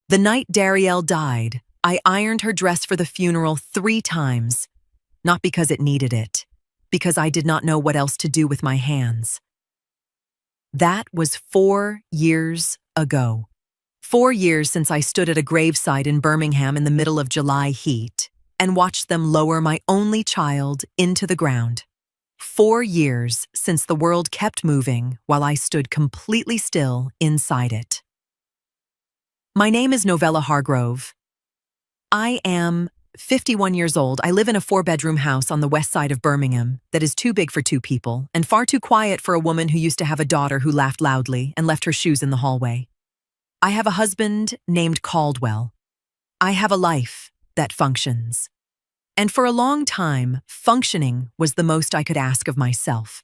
The night Darielle died, I ironed her dress for the funeral 3 times, not because it needed it, because I did not know what else to do with my hands. That was 4 years ago. 4 years since I stood at a gravesite in Birmingham in the middle of July heat and watched them lower my only child into the ground. 4 years since the world kept moving while I stood completely still inside it. My name is Novella Hargrove. I am 51 years old. I live in a 4-bedroom house on the west side of Birmingham that is too big for 2 people and far too quiet for a woman who used to have a daughter who laughed loudly and left her shoes in the hallway. I have a husband named Caldwell. I have a life that functions. And for a long time, functioning was the most I could ask of myself.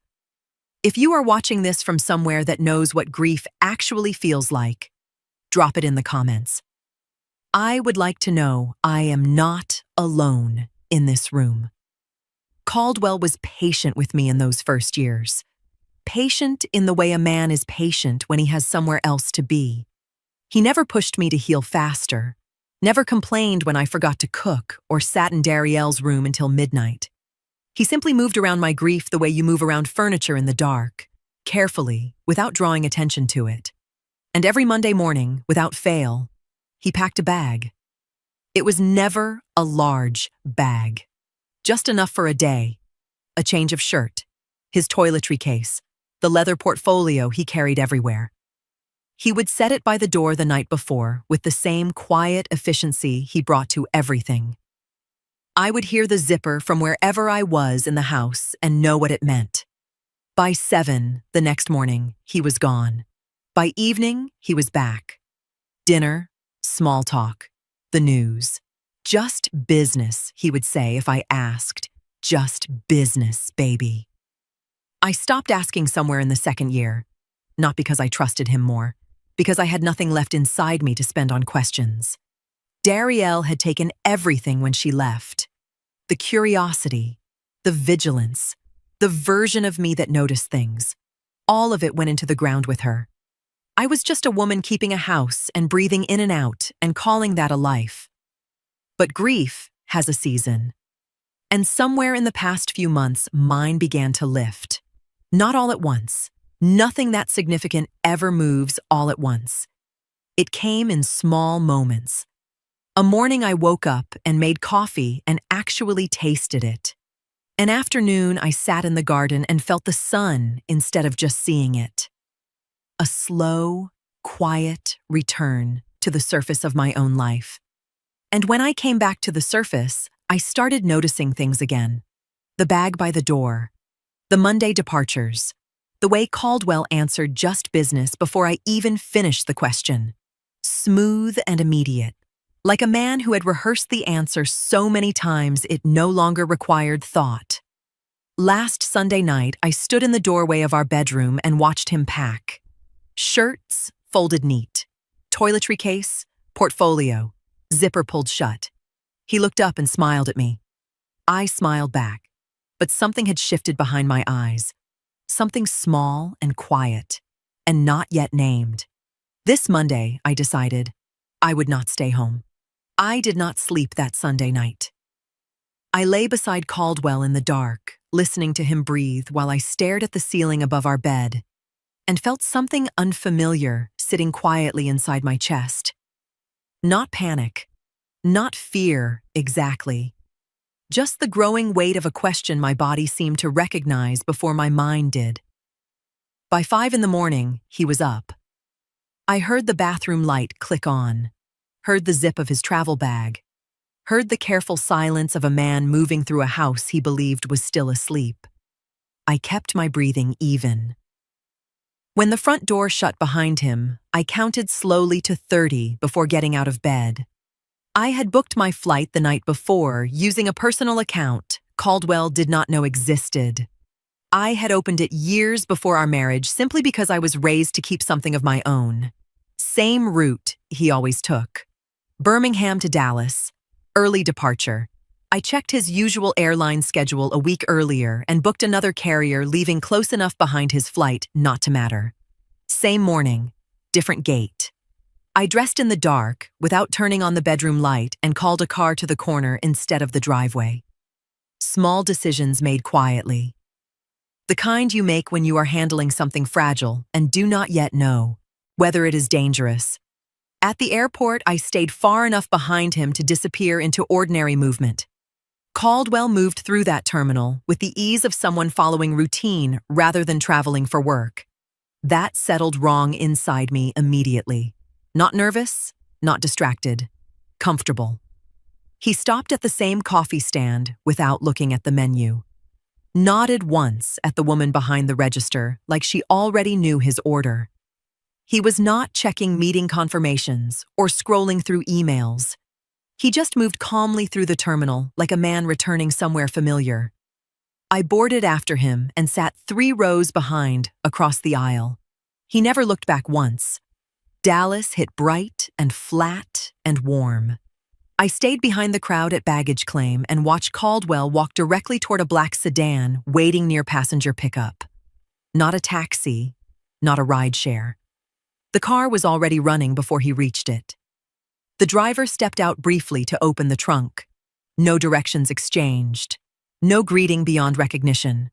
If you are watching this from somewhere that knows what grief actually feels like, drop it in the comments. I would like to know I am not alone in this room. Caldwell was patient with me in those first years. Patient in the way a man is patient when he has somewhere else to be. He never pushed me to heal faster, never complained when I forgot to cook or sat in Darielle's room until midnight. He simply moved around my grief the way you move around furniture in the dark, carefully, without drawing attention to it. And every Monday morning, without fail, he packed a bag. It was never a large bag, just enough for a day, a change of shirt, his toiletry case, the leather portfolio he carried everywhere. He would set it by the door the night before with the same quiet efficiency he brought to everything. I would hear the zipper from wherever I was in the house and know what it meant. By 7 the next morning, he was gone. By evening, he was back. Dinner, small talk, the news. Just business, he would say if I asked. Just business, baby. I stopped asking somewhere in the 2nd year, not because I trusted him more, because I had nothing left inside me to spend on questions. Darielle had taken everything when she left. The curiosity, the vigilance, the version of me that noticed things. All of it went into the ground with her. I was just a woman keeping a house and breathing in and out and calling that a life. But grief has a season. And somewhere in the past few months, mine began to lift. Not all at once. Nothing that significant ever moves all at once. It came in small moments. A morning I woke up and made coffee and actually tasted it. An afternoon I sat in the garden and felt the sun instead of just seeing it. A slow, quiet return to the surface of my own life. And when I came back to the surface, I started noticing things again. The bag by the door, the Monday departures, the way Caldwell answered just business before I even finished the question. Smooth and immediate, like a man who had rehearsed the answer so many times it no longer required thought. Last Sunday night, I stood in the doorway of our bedroom and watched him pack. Shirts folded neat, toiletry case, portfolio, zipper pulled shut. He looked up and smiled at me. I smiled back, but something had shifted behind my eyes. Something small and quiet, and not yet named. This Monday, I decided, I would not stay home. I did not sleep that Sunday night. I lay beside Caldwell in the dark, listening to him breathe while I stared at the ceiling above our bed, and felt something unfamiliar sitting quietly inside my chest. Not panic, not fear exactly. Just the growing weight of a question my body seemed to recognize before my mind did. By 5 in the morning, he was up. I heard the bathroom light click on, heard the zip of his travel bag, heard the careful silence of a man moving through a house he believed was still asleep. I kept my breathing even. When the front door shut behind him, I counted slowly to 30 before getting out of bed. I had booked my flight the night before using a personal account Caldwell did not know existed. I had opened it years before our marriage simply because I was raised to keep something of my own. Same route he always took. Birmingham to Dallas, early departure. I checked his usual airline schedule a week earlier and booked another carrier, leaving close enough behind his flight not to matter. Same morning, different gate. I dressed in the dark, without turning on the bedroom light, and called a car to the corner instead of the driveway. Small decisions made quietly. The kind you make when you are handling something fragile and do not yet know whether it is dangerous. At the airport, I stayed far enough behind him to disappear into ordinary movement. Caldwell moved through that terminal with the ease of someone following routine rather than traveling for work. That settled wrong inside me immediately. Not nervous, not distracted, comfortable. He stopped at the same coffee stand without looking at the menu. Nodded once at the woman behind the register like she already knew his order. He was not checking meeting confirmations or scrolling through emails. He just moved calmly through the terminal like a man returning somewhere familiar. I boarded after him and sat 3 rows behind across the aisle. He never looked back once. Dallas hit bright and flat and warm. I stayed behind the crowd at baggage claim and watched Caldwell walk directly toward a black sedan waiting near passenger pickup. Not a taxi, not a rideshare. The car was already running before he reached it. The driver stepped out briefly to open the trunk. No directions exchanged. No greeting beyond recognition.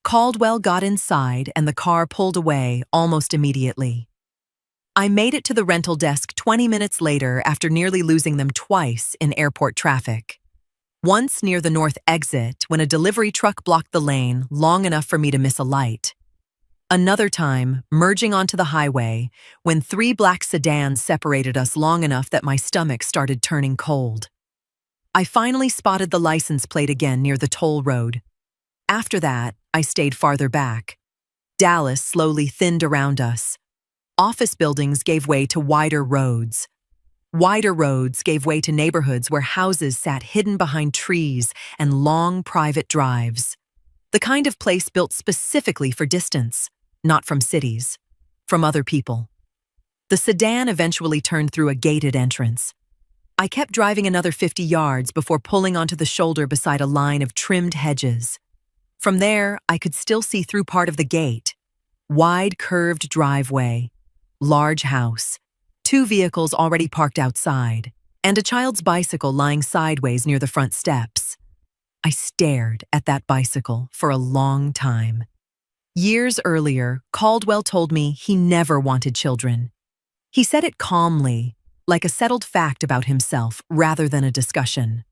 Caldwell got inside and the car pulled away almost immediately. I made it to the rental desk 20 minutes later after nearly losing them twice in airport traffic. Once near the north exit when a delivery truck blocked the lane long enough for me to miss a light. Another time, merging onto the highway when 3 black sedans separated us long enough that my stomach started turning cold. I finally spotted the license plate again near the toll road. After that, I stayed farther back. Dallas slowly thinned around us. Office buildings gave way to wider roads. Wider roads gave way to neighborhoods where houses sat hidden behind trees and long private drives. The kind of place built specifically for distance, not from cities, from other people. The sedan eventually turned through a gated entrance. I kept driving another 50 yards before pulling onto the shoulder beside a line of trimmed hedges. From there, I could still see through part of the gate. Wide curved driveway. Large house, 2 vehicles already parked outside, and a child's bicycle lying sideways near the front steps. I stared at that bicycle for a long time. Years earlier, Caldwell told me he never wanted children. He said it calmly, like a settled fact about himself rather than a discussion.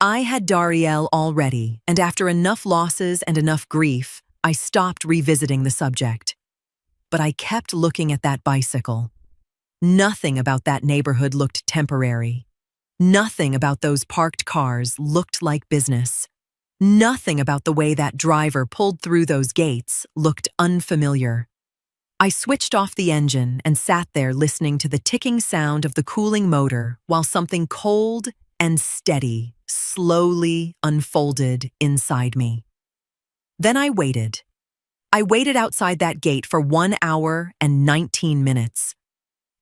I had Dariel already, and after enough losses and enough grief, I stopped revisiting the subject. But I kept looking at that bicycle. Nothing about that neighborhood looked temporary. Nothing about those parked cars looked like business. Nothing about the way that driver pulled through those gates looked unfamiliar. I switched off the engine and sat there listening to the ticking sound of the cooling motor while something cold and steady slowly unfolded inside me. Then I waited. I waited outside that gate for 1 hour and 19 minutes.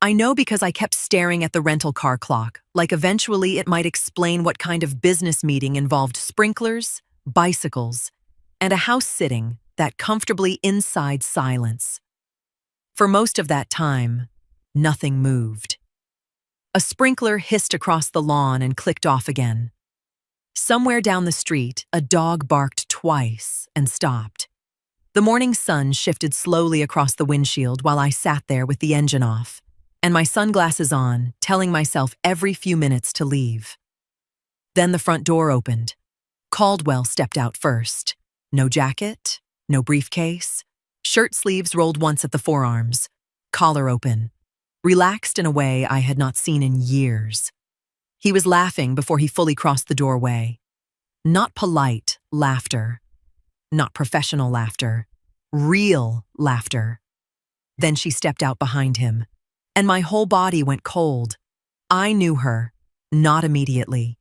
I know because I kept staring at the rental car clock, like eventually it might explain what kind of business meeting involved sprinklers, bicycles, and a house sitting that comfortably inside silence. For most of that time, nothing moved. A sprinkler hissed across the lawn and clicked off again. Somewhere down the street, a dog barked twice and stopped. The morning sun shifted slowly across the windshield while I sat there with the engine off, and my sunglasses on, telling myself every few minutes to leave. Then the front door opened. Caldwell stepped out first. No jacket, no briefcase, shirt sleeves rolled once at the forearms, collar open, relaxed in a way I had not seen in years. He was laughing before he fully crossed the doorway. Not polite laughter. Not professional laughter, real laughter. Then she stepped out behind him, and my whole body went cold. I knew her, not immediately.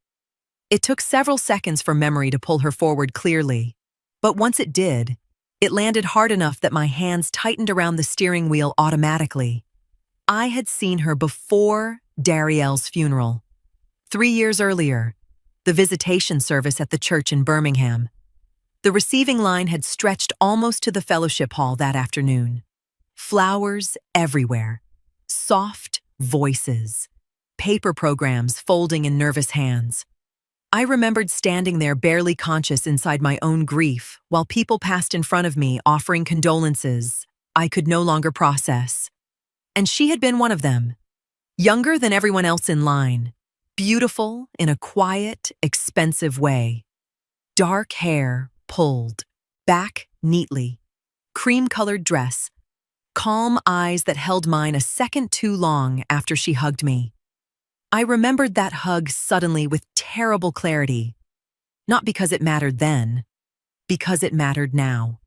It took several seconds for memory to pull her forward clearly, but once it did, it landed hard enough that my hands tightened around the steering wheel automatically. I had seen her before Dariel's funeral. 3 years earlier, the visitation service at the church in Birmingham. The receiving line had stretched almost to the fellowship hall that afternoon. Flowers everywhere. Soft, voices, paper programs folding in nervous hands. I remembered standing there barely conscious inside my own grief while people passed in front of me offering condolences I could no longer process. And she had been one of them, younger than everyone else in line, beautiful in a quiet, expensive way. Dark hair pulled back neatly, cream-colored dress, calm eyes that held mine a second too long after she hugged me. I remembered that hug suddenly with terrible clarity, not because it mattered then, because it mattered now.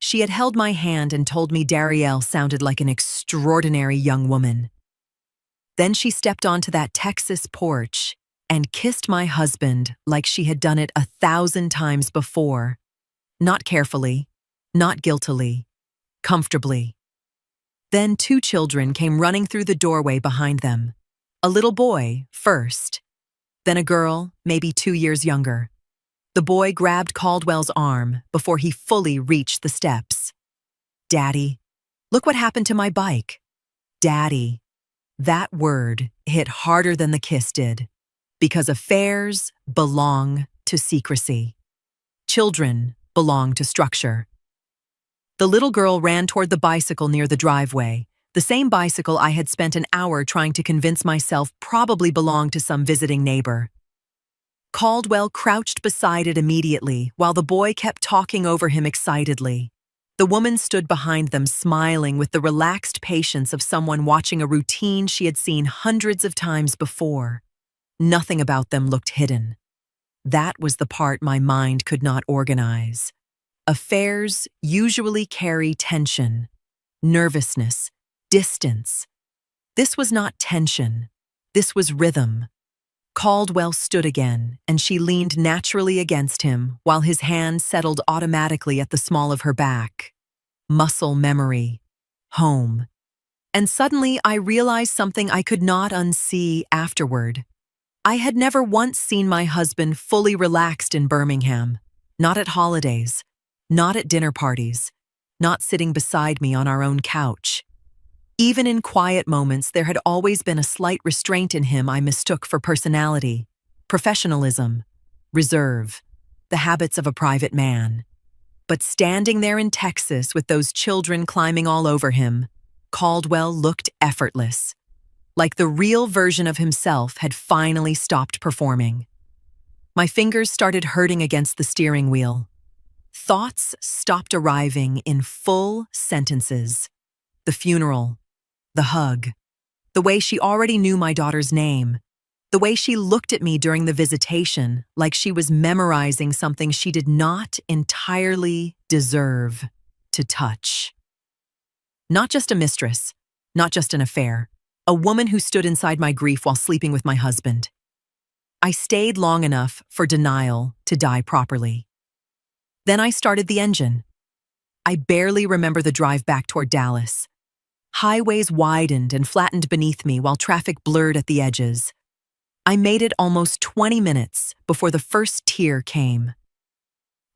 She had held my hand and told me Betrayal sounded like an extraordinary young woman. Then she stepped onto that Texas porch and kissed my husband like she had done it 1,000 times before, not carefully, not guiltily, comfortably. Then 2 children came running through the doorway behind them. A little boy first, then a girl, maybe 2 years younger. The boy grabbed Caldwell's arm before he fully reached the steps. "Daddy, look what happened to my bike." Daddy. That word hit harder than the kiss did, because affairs belong to secrecy. Children belong to structure. The little girl ran toward the bicycle near the driveway, the same bicycle I had spent an hour trying to convince myself probably belonged to some visiting neighbor. Caldwell crouched beside it immediately while the boy kept talking over him excitedly. The woman stood behind them smiling with the relaxed patience of someone watching a routine she had seen hundreds of times before. Nothing about them looked hidden. That was the part my mind could not organize. Affairs usually carry tension, nervousness, distance. This was not tension. This was rhythm. Caldwell stood again, and she leaned naturally against him while his hand settled automatically at the small of her back. Muscle memory. Home. And suddenly I realized something I could not unsee afterward. I had never once seen my husband fully relaxed in Birmingham. Not at holidays. Not at dinner parties. Not sitting beside me on our own couch. Even in quiet moments, there had always been a slight restraint in him I mistook for personality, professionalism, reserve, the habits of a private man. But standing there in Texas with those children climbing all over him, Caldwell looked effortless, like the real version of himself had finally stopped performing. My fingers started hurting against the steering wheel. Thoughts stopped arriving in full sentences. The funeral. The hug, the way she already knew my daughter's name, the way she looked at me during the visitation like she was memorizing something she did not entirely deserve to touch. Not just a mistress, not just an affair, a woman who stood inside my grief while sleeping with my husband. I stayed long enough for denial to die properly. Then I started the engine. I barely remember the drive back toward Dallas. Highways widened and flattened beneath me while traffic blurred at the edges. I made it almost 20 minutes before the first tear came.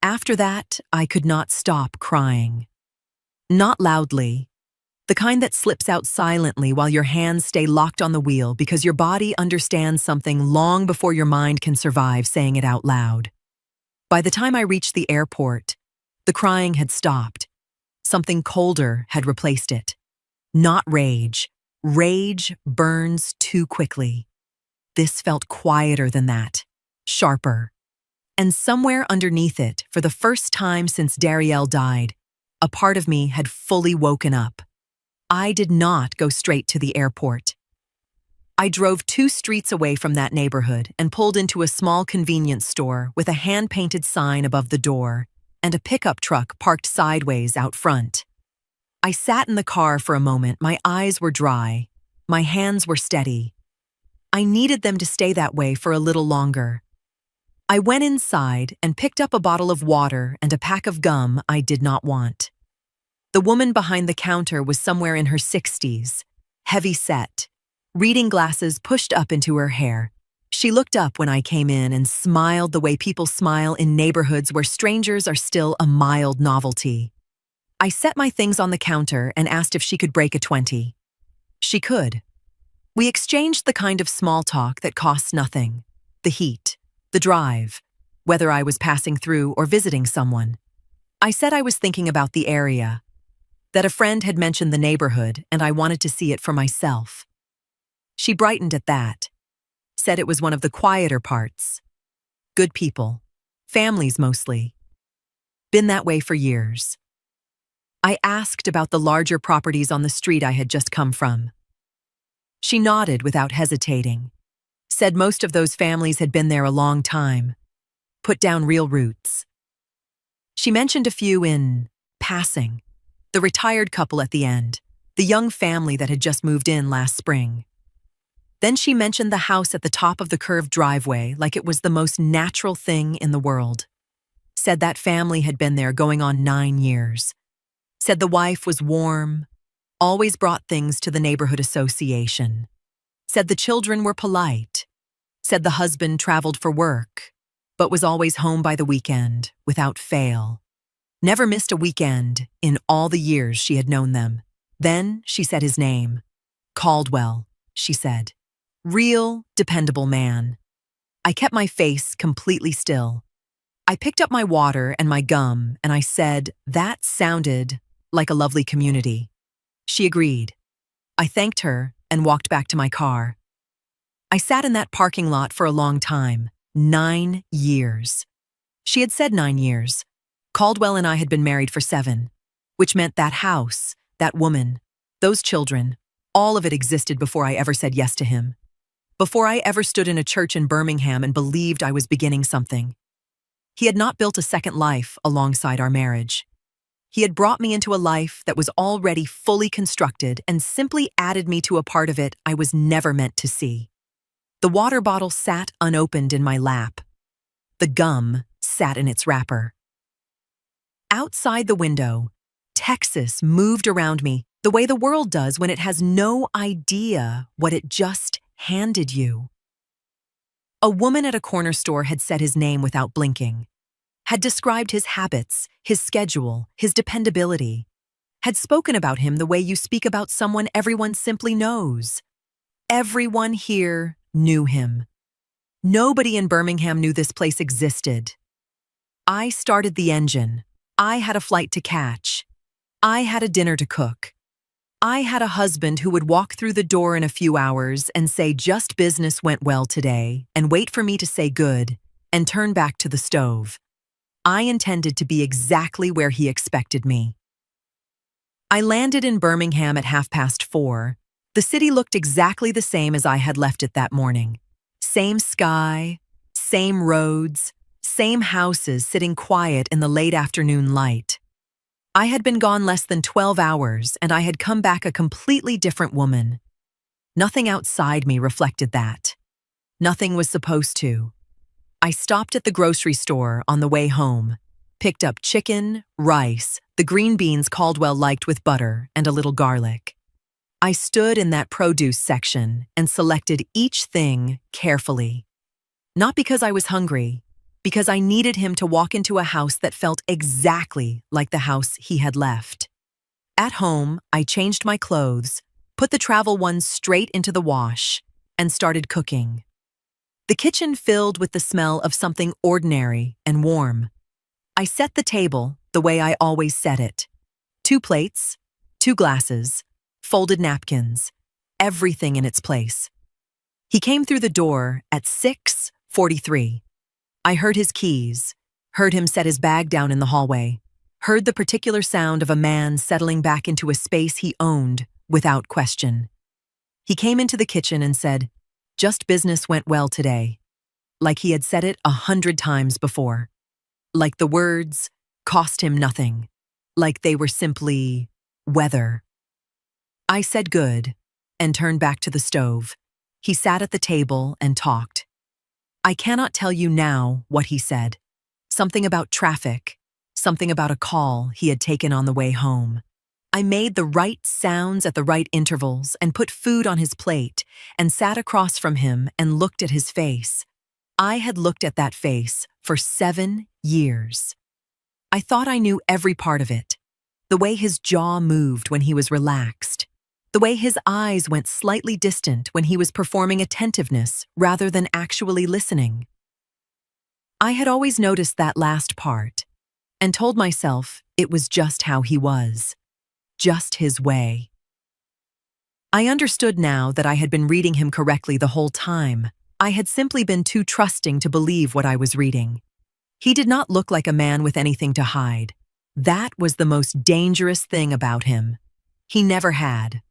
After that, I could not stop crying. Not loudly, the kind that slips out silently while your hands stay locked on the wheel because your body understands something long before your mind can survive saying it out loud. By the time I reached the airport, the crying had stopped. Something colder had replaced it. Not rage. Rage burns too quickly. This felt quieter than that, sharper. And somewhere underneath it, for the first time since Betrayal died, a part of me had fully woken up. I did not go straight to the airport. I drove 2 streets away from that neighborhood and pulled into a small convenience store with a hand-painted sign above the door and a pickup truck parked sideways out front. I sat in the car for a moment. My eyes were dry. My hands were steady. I needed them to stay that way for a little longer. I went inside and picked up a bottle of water and a pack of gum I did not want. The woman behind the counter was somewhere in her 60s, heavy-set, reading glasses pushed up into her hair. She looked up when I came in and smiled the way people smile in neighborhoods where strangers are still a mild novelty. I set my things on the counter and asked if she could break a 20. She could. We exchanged the kind of small talk that costs nothing: the heat, the drive, whether I was passing through or visiting someone. I said I was thinking about the area, that a friend had mentioned the neighborhood and I wanted to see it for myself. She brightened at that, said it was one of the quieter parts. Good people, families mostly. Been that way for years. I asked about the larger properties on the street I had just come from. She nodded without hesitating, said most of those families had been there a long time, put down real roots. She mentioned a few in passing: the retired couple at the end, the young family that had just moved in last spring. Then she mentioned the house at the top of the curved driveway like it was the most natural thing in the world. Said that family had been there going on 9 years. Said the wife was warm, always brought things to the neighborhood association. Said the children were polite. Said the husband traveled for work, but was always home by the weekend, without fail. Never missed a weekend in all the years she had known them. Then she said his name. Caldwell, she said. Real, dependable man. I kept my face completely still. I picked up my water and my gum and I said, that sounded like a lovely community. She agreed. I thanked her and walked back to my car. I sat in that parking lot for a long time, 9 years. She had said 9 years. Caldwell and I had been married for 7, which meant that house, that woman, those children, all of it existed before I ever said yes to him. Before I ever stood in a church in Birmingham and believed I was beginning something. He had not built a second life alongside our marriage. He had brought me into a life that was already fully constructed and simply added me to a part of it I was never meant to see. The water bottle sat unopened in my lap. The gum sat in its wrapper. Outside the window, Texas moved around me the way the world does when it has no idea what it just handed you. A woman at a corner store had said his name without blinking, had described his habits, his schedule, his dependability, had spoken about him the way you speak about someone everyone simply knows. Everyone here knew him. Nobody in Birmingham knew this place existed. I started the engine. I had a flight to catch. I had a dinner to cook. I had a husband who would walk through the door in a few hours and say just business went well today and wait for me to say good and turn back to the stove. I intended to be exactly where he expected me. I landed in Birmingham at 4:30. The city looked exactly the same as I had left it that morning. Same sky, same roads, same houses sitting quiet in the late afternoon light. I had been gone less than 12 hours and I had come back a completely different woman. Nothing outside me reflected that. Nothing was supposed to. I stopped at the grocery store on the way home, picked up chicken, rice, the green beans Caldwell liked with butter, and a little garlic. I stood in that produce section and selected each thing carefully. Not because I was hungry, because I needed him to walk into a house that felt exactly like the house he had left. At home, I changed my clothes, put the travel ones straight into the wash, and started cooking. The kitchen filled with the smell of something ordinary and warm. I set the table the way I always set it. 2 plates, 2 glasses, folded napkins, everything in its place. He came through the door at 6:43. I heard his keys, heard him set his bag down in the hallway, heard the particular sound of a man settling back into a space he owned without question. He came into the kitchen and said, "Just business went well today," like he had said it 100 times before. Like the words cost him nothing, like they were simply weather. I said good and turned back to the stove. He sat at the table and talked. I cannot tell you now what he said. Something about traffic, something about a call he had taken on the way home. I made the right sounds at the right intervals and put food on his plate and sat across from him and looked at his face. I had looked at that face for 7 years. I thought I knew every part of it. The way his jaw moved when he was relaxed. The way his eyes went slightly distant when he was performing attentiveness rather than actually listening. I had always noticed that last part and told myself it was just how he was, just his way. I understood now that I had been reading him correctly the whole time. I had simply been too trusting to believe what I was reading. He did not look like a man with anything to hide. That was the most dangerous thing about him. He never had.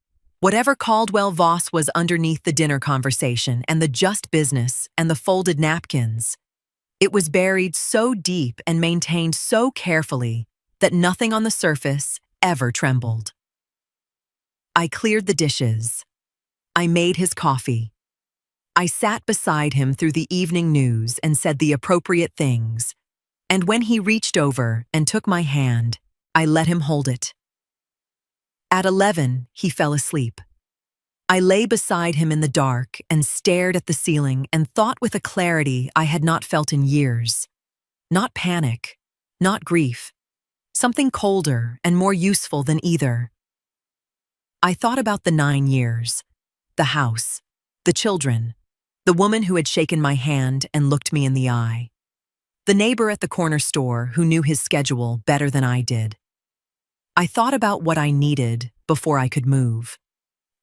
Whatever Caldwell Voss was underneath the dinner conversation and the just business and the folded napkins, it was buried so deep and maintained so carefully that nothing on the surface ever trembled. I cleared the dishes. I made his coffee. I sat beside him through the evening news and said the appropriate things, and when he reached over and took my hand, I let him hold it. At 11, he fell asleep. I lay beside him in the dark and stared at the ceiling and thought with a clarity I had not felt in years. Not panic, not grief, something colder and more useful than either. I thought about the 9 years, the house, the children, the woman who had shaken my hand and looked me in the eye, the neighbor at the corner store who knew his schedule better than I did. I thought about what I needed before I could move.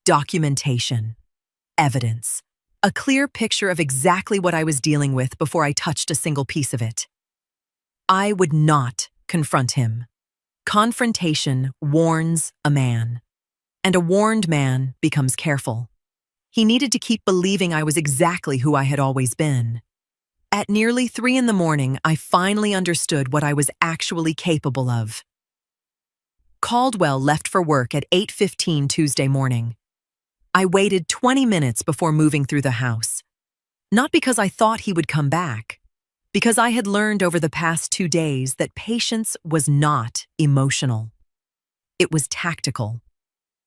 Documentation, evidence, a clear picture of exactly what I was dealing with before I touched a single piece of it. I would not confront him. Confrontation warns a man, and a warned man becomes careful. He needed to keep believing I was exactly who I had always been. At nearly 3 in the morning, I finally understood what I was actually capable of. Caldwell left for work at 8:15 Tuesday morning. I waited 20 minutes before moving through the house. Not because I thought he would come back, because I had learned over the past 2 days that patience was not emotional. It was tactical.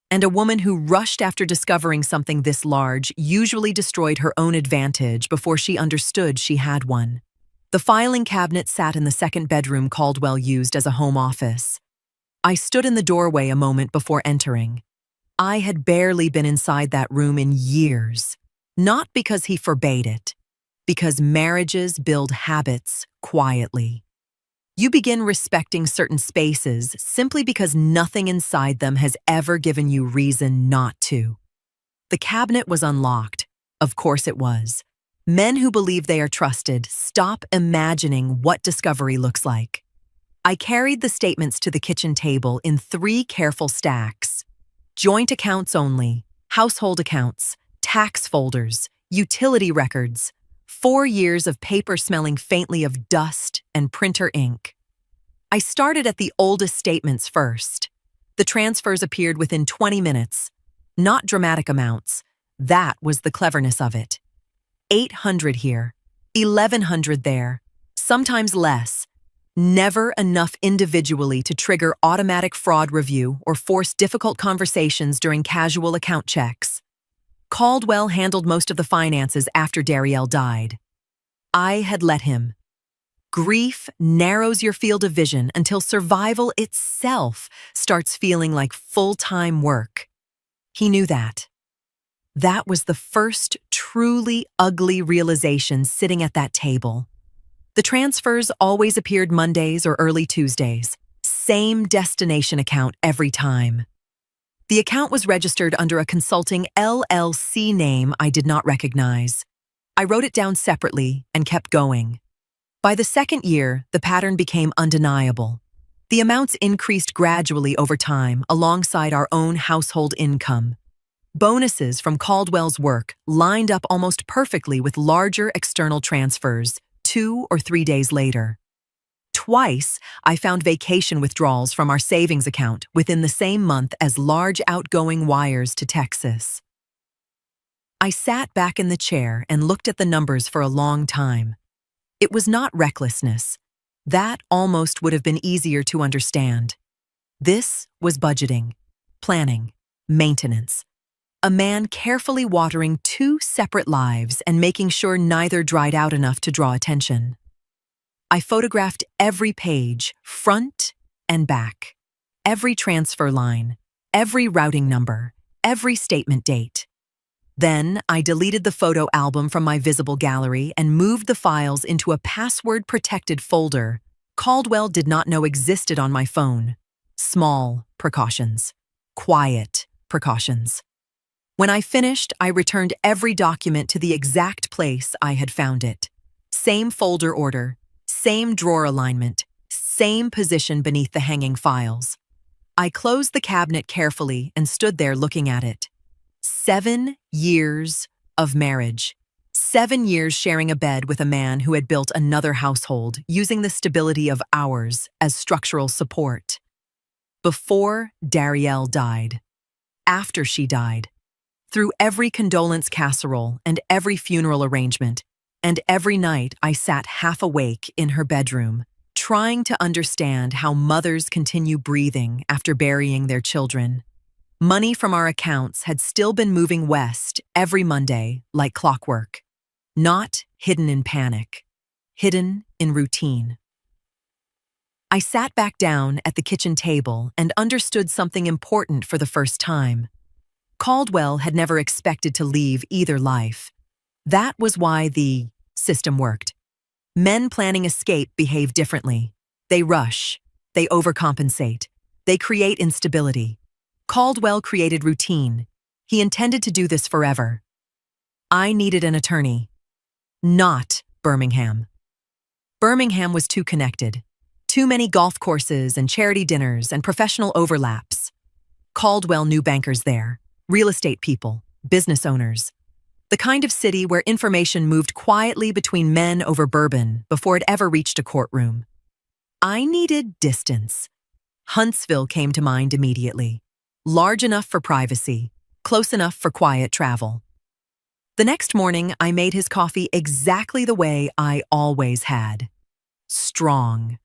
And a woman who rushed after discovering something this large usually destroyed her own advantage before she understood she had one. The filing cabinet sat in the second bedroom Caldwell used as a home office. I stood in the doorway a moment before entering. I had barely been inside that room in years, not because he forbade it, because marriages build habits quietly. You begin respecting certain spaces simply because nothing inside them has ever given you reason not to. The cabinet was unlocked. Of course it was. Men who believe they are trusted stop imagining what discovery looks like. I carried the statements to the kitchen table in 3 careful stacks. Joint accounts only, household accounts, tax folders, utility records, 4 years of paper smelling faintly of dust and printer ink. I started at the oldest statements first. The transfers appeared within 20 minutes. Not dramatic amounts. That was the cleverness of it. 800 here, 1,100 there, sometimes less. Never enough individually to trigger automatic fraud review or force difficult conversations during casual account checks. Caldwell handled most of the finances after Betrayal died. I had let him. Grief narrows your field of vision until survival itself starts feeling like full-time work. He knew that. That was the first truly ugly realization sitting at that table. The transfers always appeared Mondays or early Tuesdays. Same destination account every time. The account was registered under a consulting LLC name I did not recognize. I wrote it down separately and kept going. By the second year, the pattern became undeniable. The amounts increased gradually over time alongside our own household income. Bonuses from Caldwell's work lined up almost perfectly with larger external transfers 2 or 3 days later. Twice, I found vacation withdrawals from our savings account within the same month as large outgoing wires to Texas. I sat back in the chair and looked at the numbers for a long time. It was not recklessness. That almost would have been easier to understand. This was budgeting, planning, maintenance. A man carefully watering 2 separate lives and making sure neither dried out enough to draw attention. I photographed every page, front and back, every transfer line, every routing number, every statement date. Then, I deleted the photo album from my visible gallery and moved the files into a password-protected folder Caldwell did not know existed on my phone. Small precautions. Quiet precautions. When I finished, I returned every document to the exact place I had found it. Same folder order, same drawer alignment, same position beneath the hanging files. I closed the cabinet carefully and stood there looking at it. 7 years of marriage. 7 years sharing a bed with a man who had built another household, using the stability of ours as structural support. Before Betrayal died. After she died. Through every condolence casserole and every funeral arrangement, and every night I sat half awake in her bedroom, trying to understand how mothers continue breathing after burying their children. Money from our accounts had still been moving west every Monday like clockwork. Not hidden in panic, hidden in routine. I sat back down at the kitchen table and understood something important for the first time. Caldwell had never expected to leave either life. That was why the system worked. Men planning escape behave differently. They rush. They overcompensate. They create instability. Caldwell created routine. He intended to do this forever. I needed an attorney. Not Birmingham. Birmingham was too connected. Too many golf courses and charity dinners and professional overlaps. Caldwell knew bankers there. Real estate people, business owners. The kind of city where information moved quietly between men over bourbon before it ever reached a courtroom. I needed distance. Huntsville came to mind immediately. Large enough for privacy, close enough for quiet travel. The next morning, I made his coffee exactly the way I always had. Strong.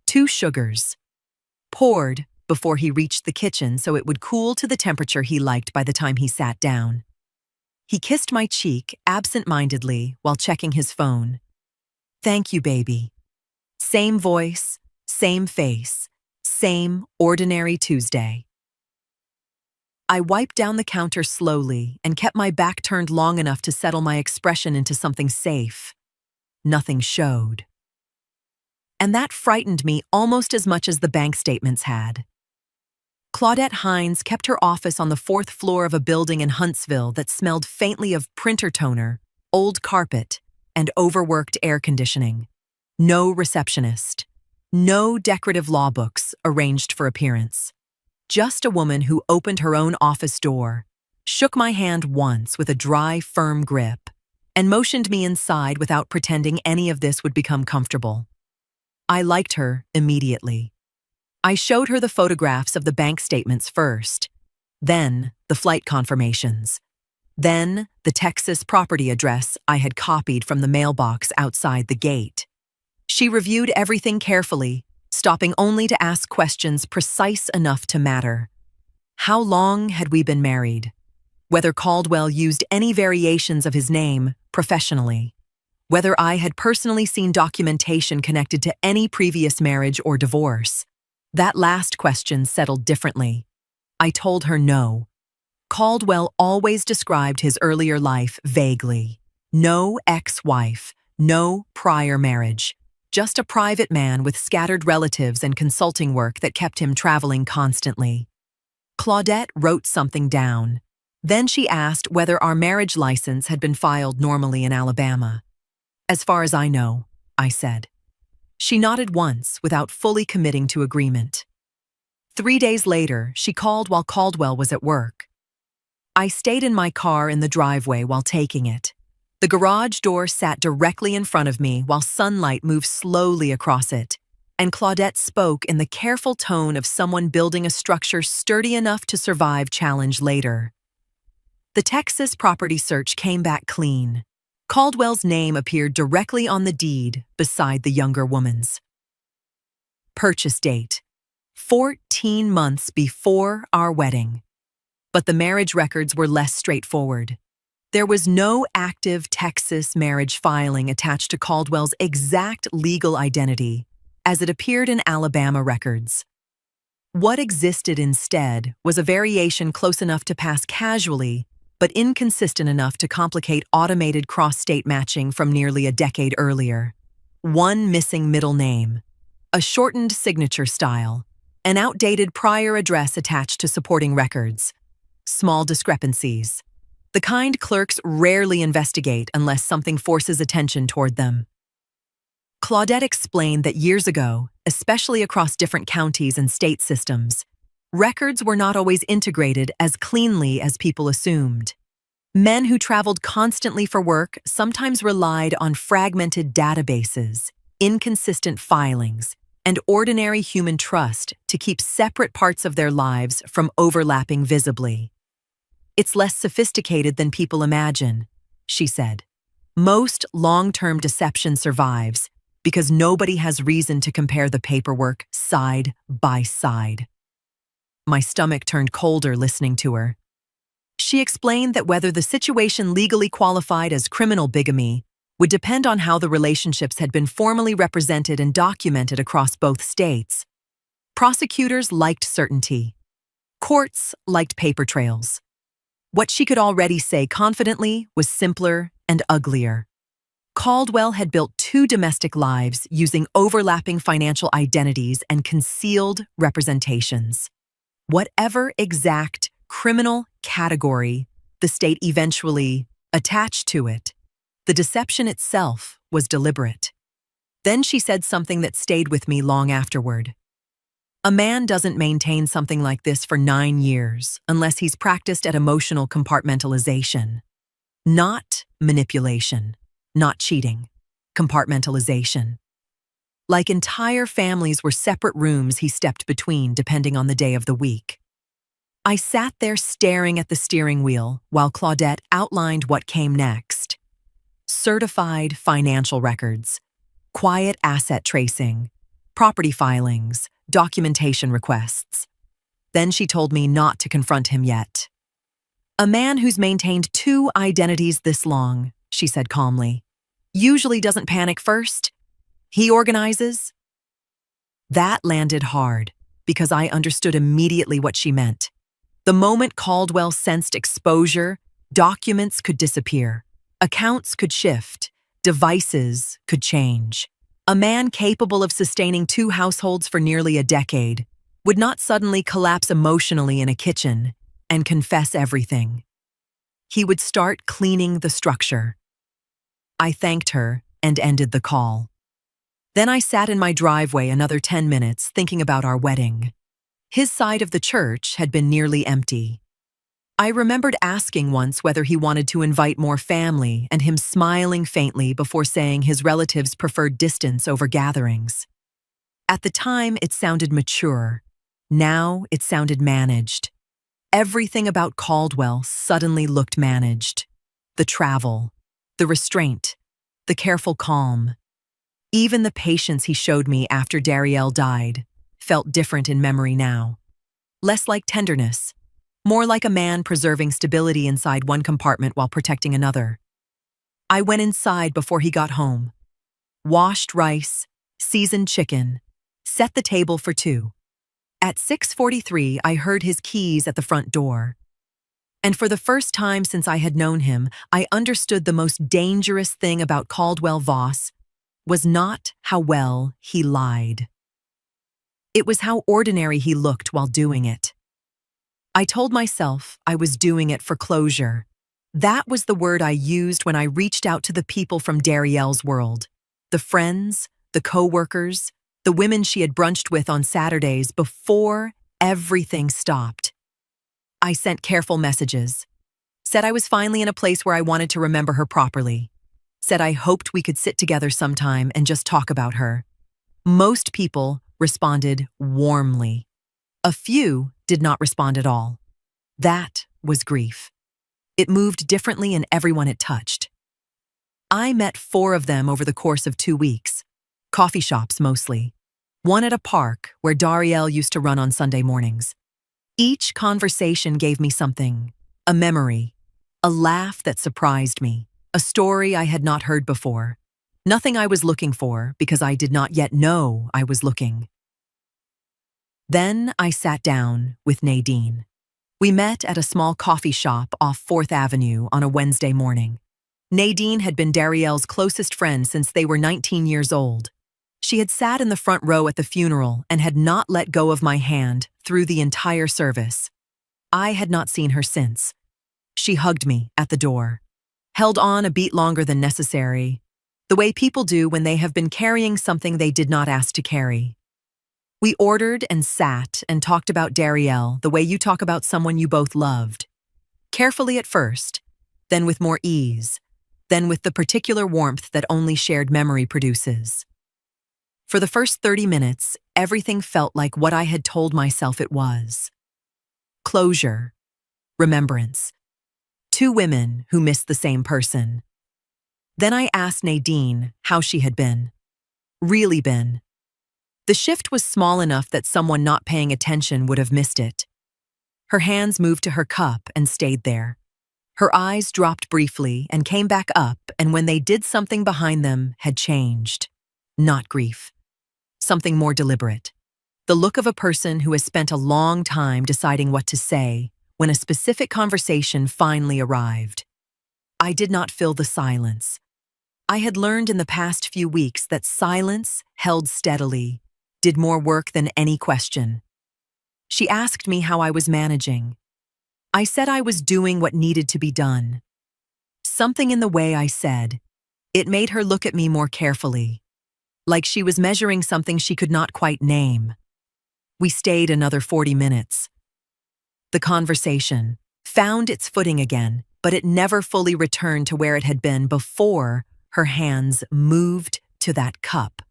2 sugars. Poured before he reached the kitchen so it would cool to the temperature he liked by the time he sat down. He kissed my cheek absent-mindedly while checking his phone. Thank you, baby. Same voice, same face, same ordinary Tuesday. I wiped down the counter slowly and kept my back turned long enough to settle my expression into something safe. Nothing showed. And that frightened me almost as much as the bank statements had. Claudette Hines kept her office on the 4th floor of a building in Huntsville that smelled faintly of printer toner, old carpet, and overworked air conditioning. No receptionist. No decorative law books arranged for appearance. Just a woman who opened her own office door, shook my hand once with a dry, firm grip, and motioned me inside without pretending any of this would become comfortable. I liked her immediately. I showed her the photographs of the bank statements first, then the flight confirmations, then the Texas property address I had copied from the mailbox outside the gate. She reviewed everything carefully, stopping only to ask questions precise enough to matter. How long had we been married? Whether Caldwell used any variations of his name professionally. Whether I had personally seen documentation connected to any previous marriage or divorce. That last question settled differently. I told her no. Caldwell always described his earlier life vaguely. No ex-wife, no prior marriage. Just a private man with scattered relatives and consulting work that kept him traveling constantly. Claudette wrote something down. Then she asked whether our marriage license had been filed normally in Alabama. As far as I know, I said. She nodded once without fully committing to agreement. 3 days later, she called while Caldwell was at work. I stayed in my car in the driveway while taking it. The garage door sat directly in front of me while sunlight moved slowly across it, and Claudette spoke in the careful tone of someone building a structure sturdy enough to survive challenge later. The Texas property search came back clean. Caldwell's name appeared directly on the deed beside the younger woman's. Purchase date: 14 months before our wedding. But the marriage records were less straightforward. There was no active Texas marriage filing attached to Caldwell's exact legal identity, as it appeared in Alabama records. What existed instead was a variation close enough to pass casually, but inconsistent enough to complicate automated cross-state matching from nearly a decade earlier. One missing middle name, a shortened signature style, an outdated prior address attached to supporting records. Small discrepancies. The kind clerks rarely investigate unless something forces attention toward them. Claudette explained that years ago, especially across different counties and state systems, records were not always integrated as cleanly as people assumed. Men who traveled constantly for work sometimes relied on fragmented databases, inconsistent filings, and ordinary human trust to keep separate parts of their lives from overlapping visibly. "It's less sophisticated than people imagine," she said. "Most long-term deception survives because nobody has reason to compare the paperwork side by side." My stomach turned colder listening to her. She explained that whether the situation legally qualified as criminal bigamy would depend on how the relationships had been formally represented and documented across both states. Prosecutors liked certainty. Courts liked paper trails. What she could already say confidently was simpler and uglier. Caldwell had built 2 domestic lives using overlapping financial identities and concealed representations. Whatever exact criminal category the state eventually attached to it, the deception itself was deliberate. Then she said something that stayed with me long afterward. "A man doesn't maintain something like this for 9 years unless he's practiced at emotional compartmentalization. Not manipulation. Not cheating. Compartmentalization. Like entire families were separate rooms he stepped between depending on the day of the week." I sat there staring at the steering wheel while Claudette outlined what came next. Certified financial records, quiet asset tracing, property filings, documentation requests. Then she told me not to confront him yet. "A man who's maintained 2 identities this long," she said calmly, "usually doesn't panic first. He organizes." That landed hard because I understood immediately what she meant. The moment Caldwell sensed exposure, documents could disappear, accounts could shift, devices could change. A man capable of sustaining 2 households for nearly a decade would not suddenly collapse emotionally in a kitchen and confess everything. He would start cleaning the structure. I thanked her and ended the call. Then I sat in my driveway another 10 minutes thinking about our wedding. His side of the church had been nearly empty. I remembered asking once whether he wanted to invite more family and him smiling faintly before saying his relatives preferred distance over gatherings. At the time, it sounded mature. Now, it sounded managed. Everything about Caldwell suddenly looked managed. The travel, the restraint, the careful calm. Even the patience he showed me after Betrayal died felt different in memory now. Less like tenderness, more like a man preserving stability inside one compartment while protecting another. I went inside before he got home. Washed rice, seasoned chicken, set the table for 2. At 6:43, I heard his keys at the front door. And for the first time since I had known him, I understood the most dangerous thing about Caldwell Voss was not how well he lied. It was how ordinary he looked while doing it. I told myself I was doing it for closure. That was the word I used when I reached out to the people from Betrayal's world. The friends, the co-workers, the women she had brunched with on Saturdays before everything stopped. I sent careful messages. Said I was finally in a place where I wanted to remember her properly. Said I hoped we could sit together sometime and just talk about her. Most people responded warmly. A few did not respond at all. That was grief. It moved differently in everyone it touched. I met 4 of them over the course of 2 weeks. Coffee shops mostly. One at a park where Betrayal used to run on Sunday mornings. Each conversation gave me something, a memory, a laugh that surprised me, a story I had not heard before. Nothing I was looking for because I did not yet know I was looking. Then I sat down with Nadine. We met at a small coffee shop off 4th Avenue on a Wednesday morning. Nadine had been Dariel's closest friend since they were 19 years old. She had sat in the front row at the funeral and had not let go of my hand through the entire service. I had not seen her since. She hugged me at the door, held on a beat longer than necessary, the way people do when they have been carrying something they did not ask to carry. We ordered and sat and talked about Dariel the way you talk about someone you both loved. Carefully at first, then with more ease, then with the particular warmth that only shared memory produces. For the first 30 minutes, everything felt like what I had told myself it was. Closure, remembrance, two women who missed the same person. Then I asked Nadine how she had been. Really been. The shift was small enough that someone not paying attention would have missed it. Her hands moved to her cup and stayed there. Her eyes dropped briefly and came back up, and when they did, something behind them had changed. Not grief. Something more deliberate. The look of a person who has spent a long time deciding what to say when a specific conversation finally arrived. I did not fill the silence. I had learned in the past few weeks that silence, held steadily, did more work than any question. She asked me how I was managing. I said I was doing what needed to be done. Something in the way I said, it made her look at me more carefully, like she was measuring something she could not quite name. We stayed another 40 minutes. The conversation found its footing again, but it never fully returned to where it had been before her hands moved to that cup.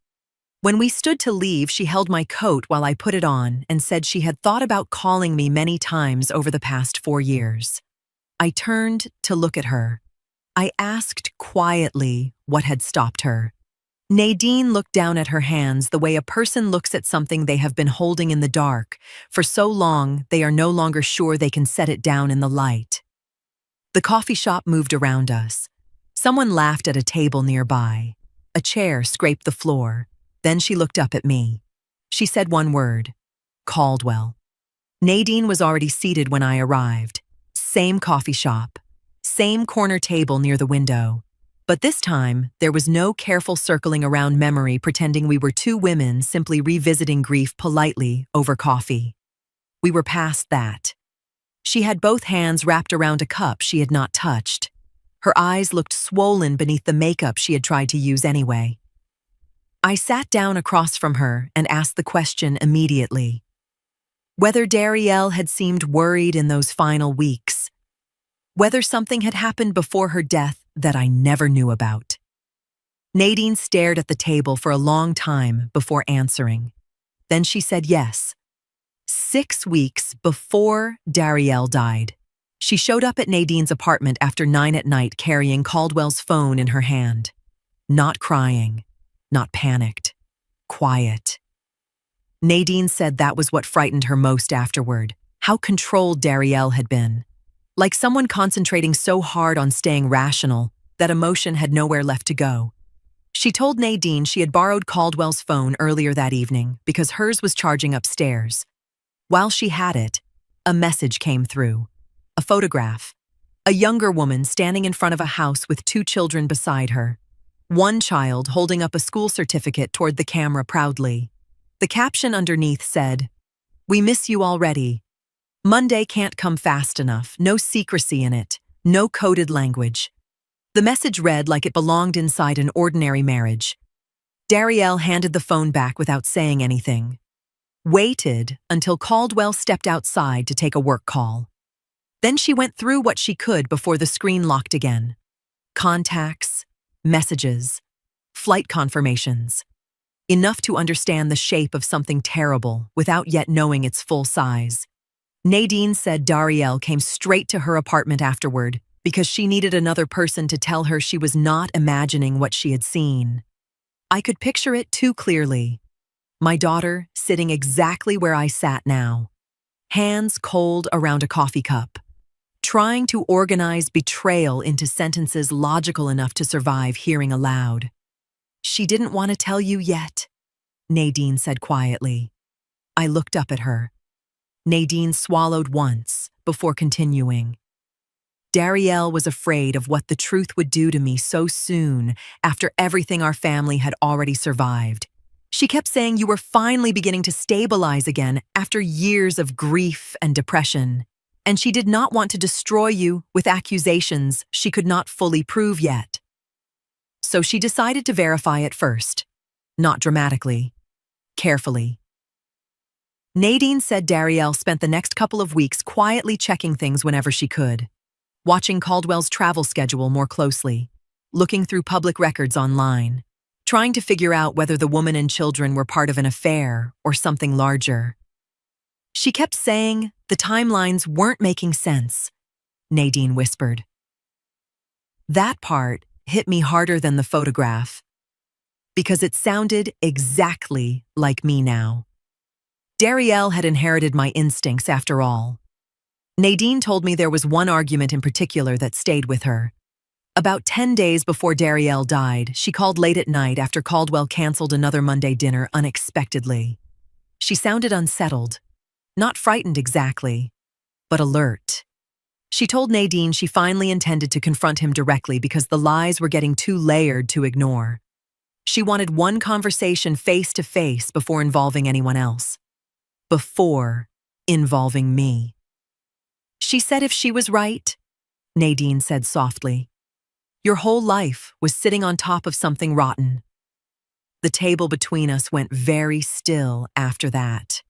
When we stood to leave, she held my coat while I put it on and said she had thought about calling me many times over the past 4 years. I turned to look at her. I asked quietly what had stopped her. Nadine looked down at her hands the way a person looks at something they have been holding in the dark for so long they are no longer sure they can set it down in the light. The coffee shop moved around us. Someone laughed at a table nearby. A chair scraped the floor. Then she looked up at me. She said one word, Caldwell. Nadine was already seated when I arrived. Same coffee shop, same corner table near the window. But this time, there was no careful circling around memory pretending we were two women simply revisiting grief politely over coffee. We were past that. She had both hands wrapped around a cup she had not touched. Her eyes looked swollen beneath the makeup she had tried to use anyway. I sat down across from her and asked the question immediately. Whether Dariel had seemed worried in those final weeks. Whether something had happened before her death that I never knew about. Nadine stared at the table for a long time before answering. Then she said yes. 6 weeks before Dariel died, she showed up at Nadine's apartment after 9 at night carrying Caldwell's phone in her hand. Not crying. Not panicked. Quiet. Nadine said that was what frightened her most afterward, how controlled Dariel had been. Like someone concentrating so hard on staying rational that emotion had nowhere left to go. She told Nadine she had borrowed Caldwell's phone earlier that evening because hers was charging upstairs. While she had it, a message came through. A photograph. A younger woman standing in front of a house with 2 children beside her. One child holding up a school certificate toward the camera proudly. The caption underneath said, "We miss you already. Monday can't come fast enough, no secrecy in it, no coded language." The message read like it belonged inside an ordinary marriage. Dariel handed the phone back without saying anything. Waited until Caldwell stepped outside to take a work call. Then she went through what she could before the screen locked again. Contacts, messages, flight confirmations. Enough to understand the shape of something terrible without yet knowing its full size. Nadine said Dariel came straight to her apartment afterward because she needed another person to tell her she was not imagining what she had seen. I could picture it too clearly. My daughter sitting exactly where I sat now, hands cold around a coffee cup, trying to organize betrayal into sentences logical enough to survive hearing aloud. "She didn't want to tell you yet," Nadine said quietly. I looked up at her. Nadine swallowed once before continuing. Darielle was afraid of what the truth would do to me so soon after everything our family had already survived. She kept saying you were finally beginning to stabilize again after years of grief and depression, and she did not want to destroy you with accusations she could not fully prove yet. So she decided to verify it first, not dramatically, carefully. Nadine said Darielle spent the next couple of weeks quietly checking things whenever she could, watching Caldwell's travel schedule more closely, looking through public records online, trying to figure out whether the woman and children were part of an affair or something larger. She kept saying the timelines weren't making sense, Nadine whispered. That part hit me harder than the photograph, because it sounded exactly like me now. Darielle had inherited my instincts after all. Nadine told me there was one argument in particular that stayed with her. About 10 days before Darielle died, she called late at night after Caldwell canceled another Monday dinner unexpectedly. She sounded unsettled, not frightened exactly, but alert. She told Nadine she finally intended to confront him directly because the lies were getting too layered to ignore. She wanted one conversation face to face before involving anyone else. Before involving me. She said if she was right, Nadine said softly, your whole life was sitting on top of something rotten. The table between us went very still after that.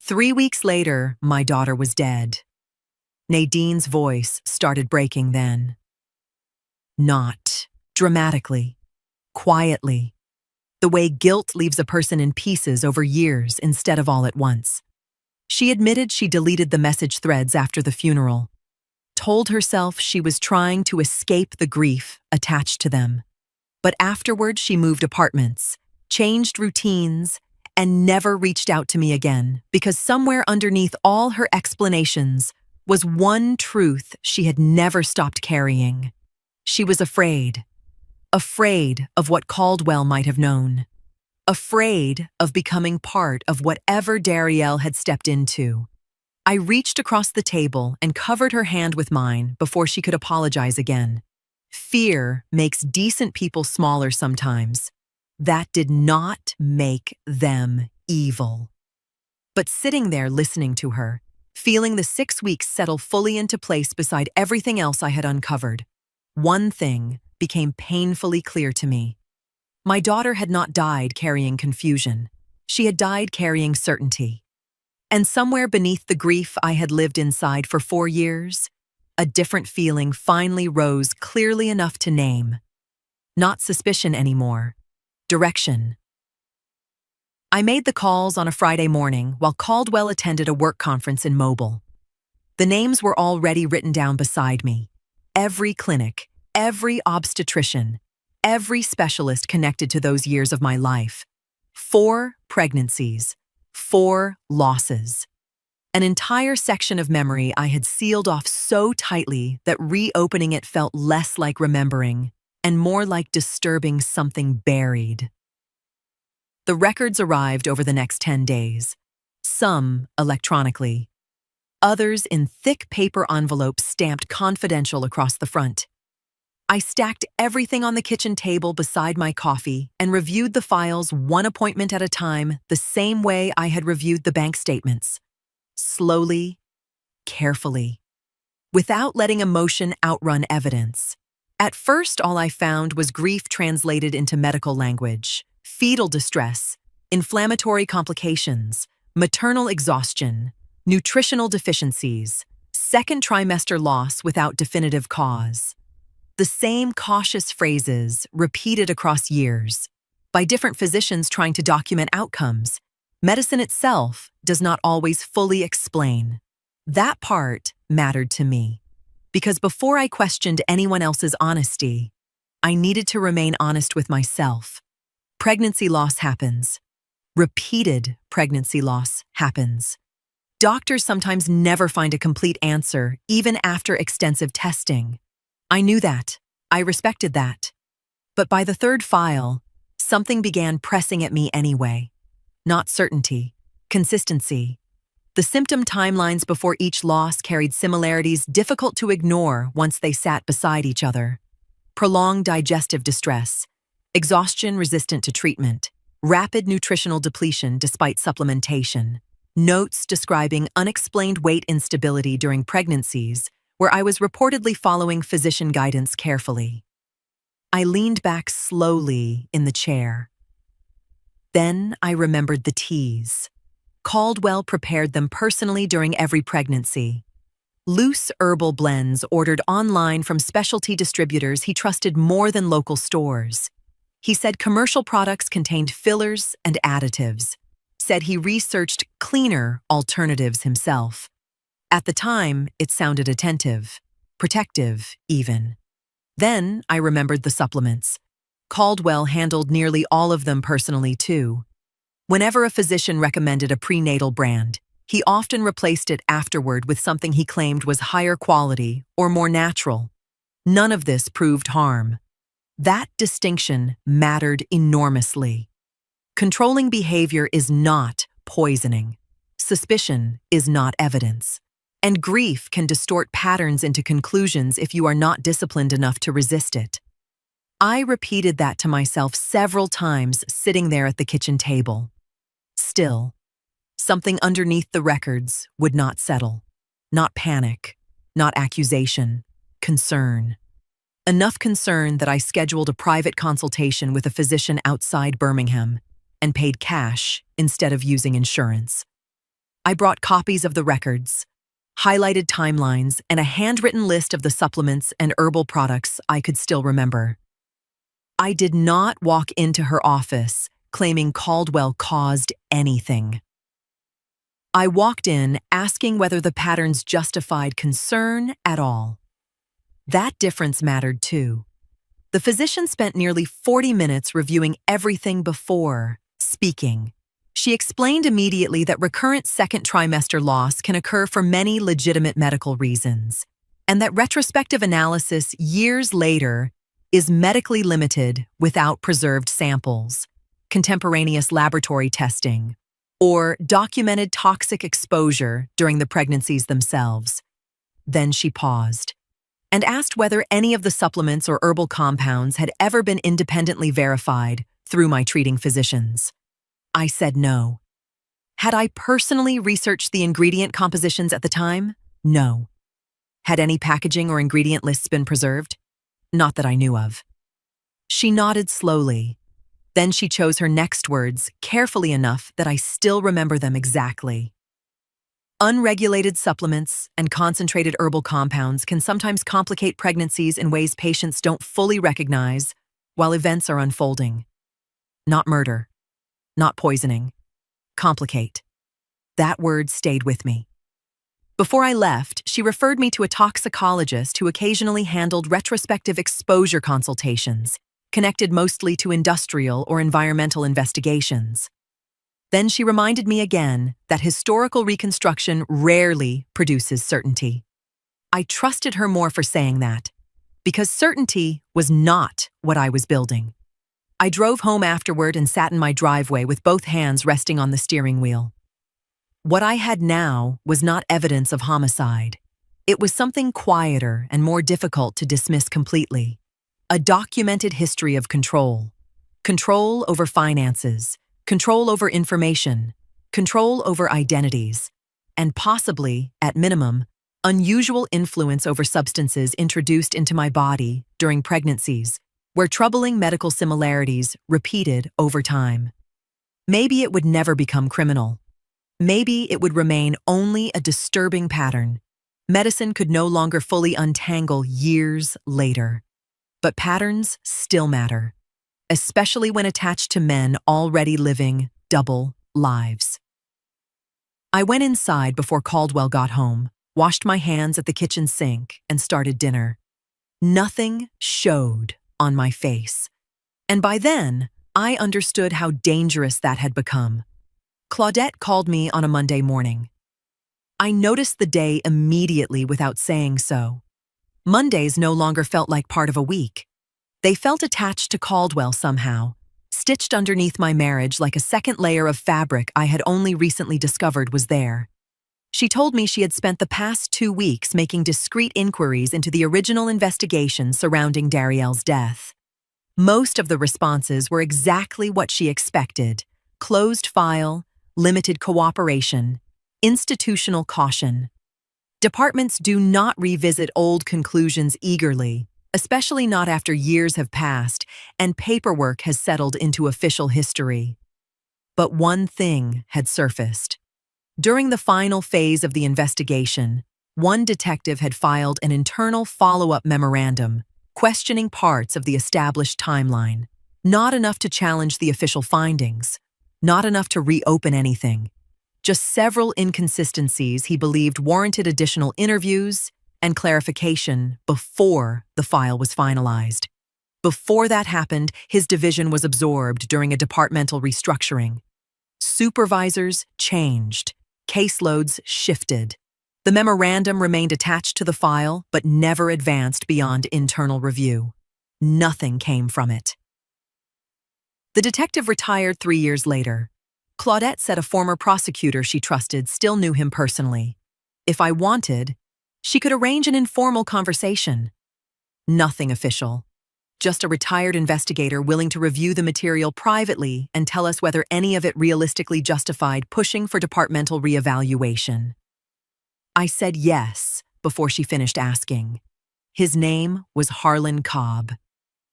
3 weeks later, my daughter was dead. Nadine's voice started breaking then. Not dramatically, quietly, the way guilt leaves a person in pieces over years instead of all at once. She admitted she deleted the message threads after the funeral, told herself she was trying to escape the grief attached to them. But afterward, she moved apartments, changed routines, and never reached out to me again because somewhere underneath all her explanations was one truth she had never stopped carrying. She was afraid of what Caldwell might have known, afraid of becoming part of whatever Darielle had stepped into. I reached across the table and covered her hand with mine before she could apologize again. Fear makes decent people smaller sometimes. That did not make them evil. But sitting there listening to her, feeling the 6 weeks settle fully into place beside everything else I had uncovered, one thing became painfully clear to me. My daughter had not died carrying confusion. She had died carrying certainty. And somewhere beneath the grief I had lived inside for 4 years, a different feeling finally rose clearly enough to name. Not suspicion anymore. Direction. I made the calls on a Friday morning while Caldwell attended a work conference in Mobile. The names were already written down beside me. Every clinic, every obstetrician, every specialist connected to those years of my life. 4 pregnancies, 4 losses. An entire section of memory I had sealed off so tightly that reopening it felt less like remembering and more like disturbing something buried. The records arrived over the next 10 days, some electronically, others in thick paper envelopes stamped confidential across the front. I stacked everything on the kitchen table beside my coffee and reviewed the files one appointment at a time the same way I had reviewed the bank statements. Slowly, carefully, without letting emotion outrun evidence. At first, all I found was grief translated into medical language, fetal distress, inflammatory complications, maternal exhaustion, nutritional deficiencies, second trimester loss without definitive cause. The same cautious phrases repeated across years, by different physicians trying to document outcomes. Medicine itself does not always fully explain. That part mattered to me, because before I questioned anyone else's honesty, I needed to remain honest with myself. Pregnancy loss happens. Repeated pregnancy loss happens. Doctors sometimes never find a complete answer, even after extensive testing. I knew that. I respected that. But by the 3rd file, something began pressing at me anyway. Not certainty, Consistency. The symptom timelines before each loss carried similarities difficult to ignore once they sat beside each other. Prolonged digestive distress, exhaustion resistant to treatment, rapid nutritional depletion despite supplementation, notes describing unexplained weight instability during pregnancies where I was reportedly following physician guidance carefully. I leaned back slowly in the chair. Then I remembered the teas. Caldwell prepared them personally during every pregnancy. Loose herbal blends ordered online from specialty distributors he trusted more than local stores. He said commercial products contained fillers and additives. Said he researched cleaner alternatives himself. At the time, it sounded attentive, protective even. Then I remembered the supplements. Caldwell handled nearly all of them personally too. Whenever a physician recommended a prenatal brand, he often replaced it afterward with something he claimed was higher quality or more natural. None of this proved harm. That distinction mattered enormously. Controlling behavior is not poisoning. Suspicion is not evidence. And grief can distort patterns into conclusions if you are not disciplined enough to resist it. I repeated that to myself several times sitting there at the kitchen table. Still, something underneath the records would not settle. Not panic, not accusation, concern. Enough concern that I scheduled a private consultation with a physician outside Birmingham and paid cash instead of using insurance. I brought copies of the records, highlighted timelines, and a handwritten list of the supplements and herbal products I could still remember. I did not walk into her office claiming Caldwell caused anything. I walked in asking whether the patterns justified concern at all. That difference mattered too. The physician spent nearly 40 minutes reviewing everything before speaking. She explained immediately that recurrent second trimester loss can occur for many legitimate medical reasons, and that retrospective analysis years later is medically limited without preserved samples, contemporaneous laboratory testing, or documented toxic exposure during the pregnancies themselves. Then she paused and asked whether any of the supplements or herbal compounds had ever been independently verified through my treating physicians. I said no. Had I personally researched the ingredient compositions at the time? No. Had any packaging or ingredient lists been preserved? Not that I knew of. She nodded slowly. Then she chose her next words carefully enough that I still remember them exactly. Unregulated supplements and concentrated herbal compounds can sometimes complicate pregnancies in ways patients don't fully recognize while events are unfolding. Not murder. Not poisoning. Complicate. That word stayed with me. Before I left, she referred me to a toxicologist who occasionally handled retrospective exposure consultations, connected mostly to industrial or environmental investigations. Then she reminded me again that historical reconstruction rarely produces certainty. I trusted her more for saying that, because certainty was not what I was building. I drove home afterward and sat in my driveway with both hands resting on the steering wheel. What I had now was not evidence of homicide. It was something quieter and more difficult to dismiss completely. A documented history of control. Control over finances, control over information, control over identities, and possibly, at minimum, unusual influence over substances introduced into my body during pregnancies, where troubling medical similarities repeated over time. Maybe it would never become criminal. Maybe it would remain only a disturbing pattern. Medicine could no longer fully untangle years later. But patterns still matter, especially when attached to men already living double lives. I went inside before Caldwell got home, washed my hands at the kitchen sink, and started dinner. Nothing showed on my face. And by then, I understood how dangerous that had become. Claudette called me on a Monday morning. I noticed the day immediately without saying so. Mondays no longer felt like part of a week. They felt attached to Caldwell somehow, stitched underneath my marriage like a second layer of fabric I had only recently discovered was there. She told me she had spent the past 2 weeks making discreet inquiries into the original investigation surrounding Dariel's death. Most of the responses were exactly what she expected: closed file, limited cooperation, institutional caution. Departments do not revisit old conclusions eagerly, especially not after years have passed and paperwork has settled into official history. But one thing had surfaced. During the final phase of the investigation, one detective had filed an internal follow-up memorandum, questioning parts of the established timeline. Not enough to challenge the official findings, not enough to reopen anything. Just several inconsistencies he believed warranted additional interviews and clarification before the file was finalized. Before that happened, his division was absorbed during a departmental restructuring. Supervisors changed. Caseloads shifted. The memorandum remained attached to the file, but never advanced beyond internal review. Nothing came from it. The detective retired 3 years later. Claudette said a former prosecutor she trusted still knew him personally. If I wanted, she could arrange an informal conversation. Nothing official. Just a retired investigator willing to review the material privately and tell us whether any of it realistically justified pushing for departmental reevaluation. I said yes before she finished asking. His name was Harlan Cobb.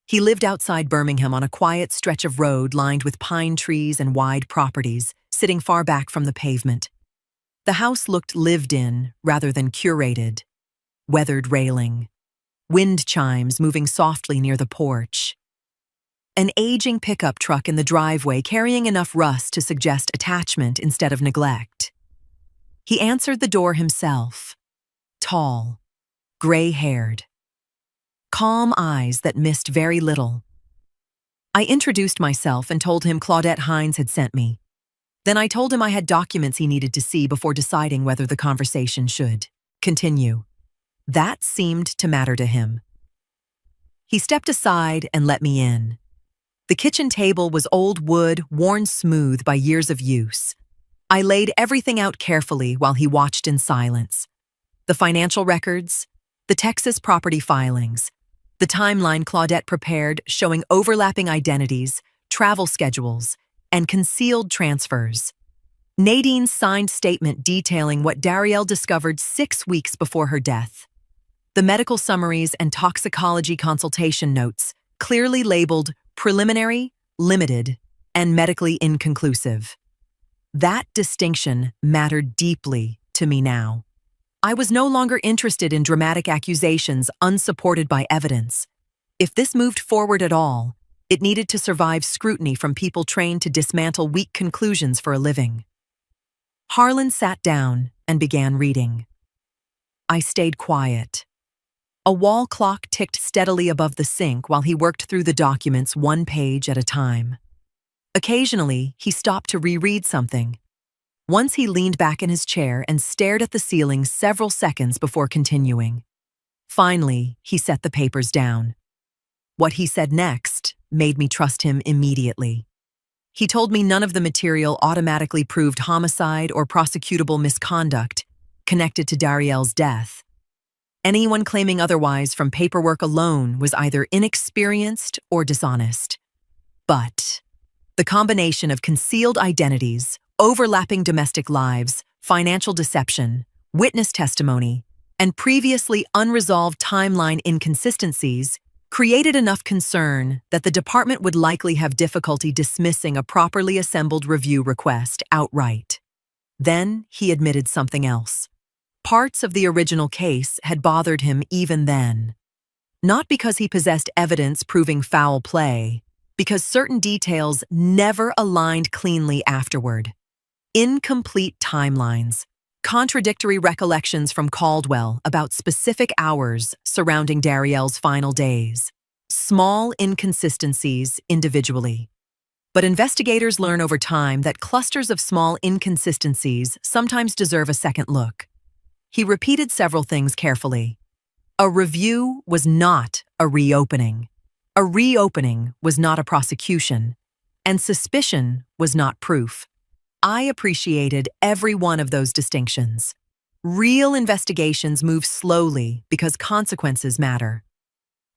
He lived outside Birmingham on a quiet stretch of road lined with pine trees and wide properties, sitting far back from the pavement. The house looked lived in rather than curated. Weathered railing. Wind chimes moving softly near the porch. An aging pickup truck in the driveway carrying enough rust to suggest attachment instead of neglect. He answered the door himself. Tall, gray-haired. Calm eyes that missed very little. I introduced myself and told him Claudette Hines had sent me. Then I told him I had documents he needed to see before deciding whether the conversation should continue. That seemed to matter to him. He stepped aside and let me in. The kitchen table was old wood, worn smooth by years of use. I laid everything out carefully while he watched in silence. The financial records, the Texas property filings, the timeline Claudette prepared showing overlapping identities, travel schedules, and concealed transfers. Nadine's signed statement detailing what Dariel discovered 6 weeks before her death. The medical summaries and toxicology consultation notes, clearly labeled preliminary, limited, and medically inconclusive. That distinction mattered deeply to me now. I was no longer interested in dramatic accusations unsupported by evidence. If this moved forward at all, it needed to survive scrutiny from people trained to dismantle weak conclusions for a living. Harlan sat down and began reading. I stayed quiet. A wall clock ticked steadily above the sink while he worked through the documents 1 page at a time. Occasionally, he stopped to reread something. Once he leaned back in his chair and stared at the ceiling several seconds before continuing. Finally, he set the papers down. What he said next made me trust him immediately. He told me none of the material automatically proved homicide or prosecutable misconduct connected to Dariel's death. Anyone claiming otherwise from paperwork alone was either inexperienced or dishonest. But the combination of concealed identities, overlapping domestic lives, financial deception, witness testimony, and previously unresolved timeline inconsistencies created enough concern that the department would likely have difficulty dismissing a properly assembled review request outright. Then he admitted something else. Parts of the original case had bothered him even then. Not because he possessed evidence proving foul play, because certain details never aligned cleanly afterward. Incomplete timelines, contradictory recollections from Caldwell about specific hours surrounding Dariel's final days, small inconsistencies individually. But investigators learn over time that clusters of small inconsistencies sometimes deserve a second look. He repeated several things carefully. A review was not a reopening. A reopening was not a prosecution. and suspicion was not proof. I appreciated every one of those distinctions. Real investigations move slowly because consequences matter.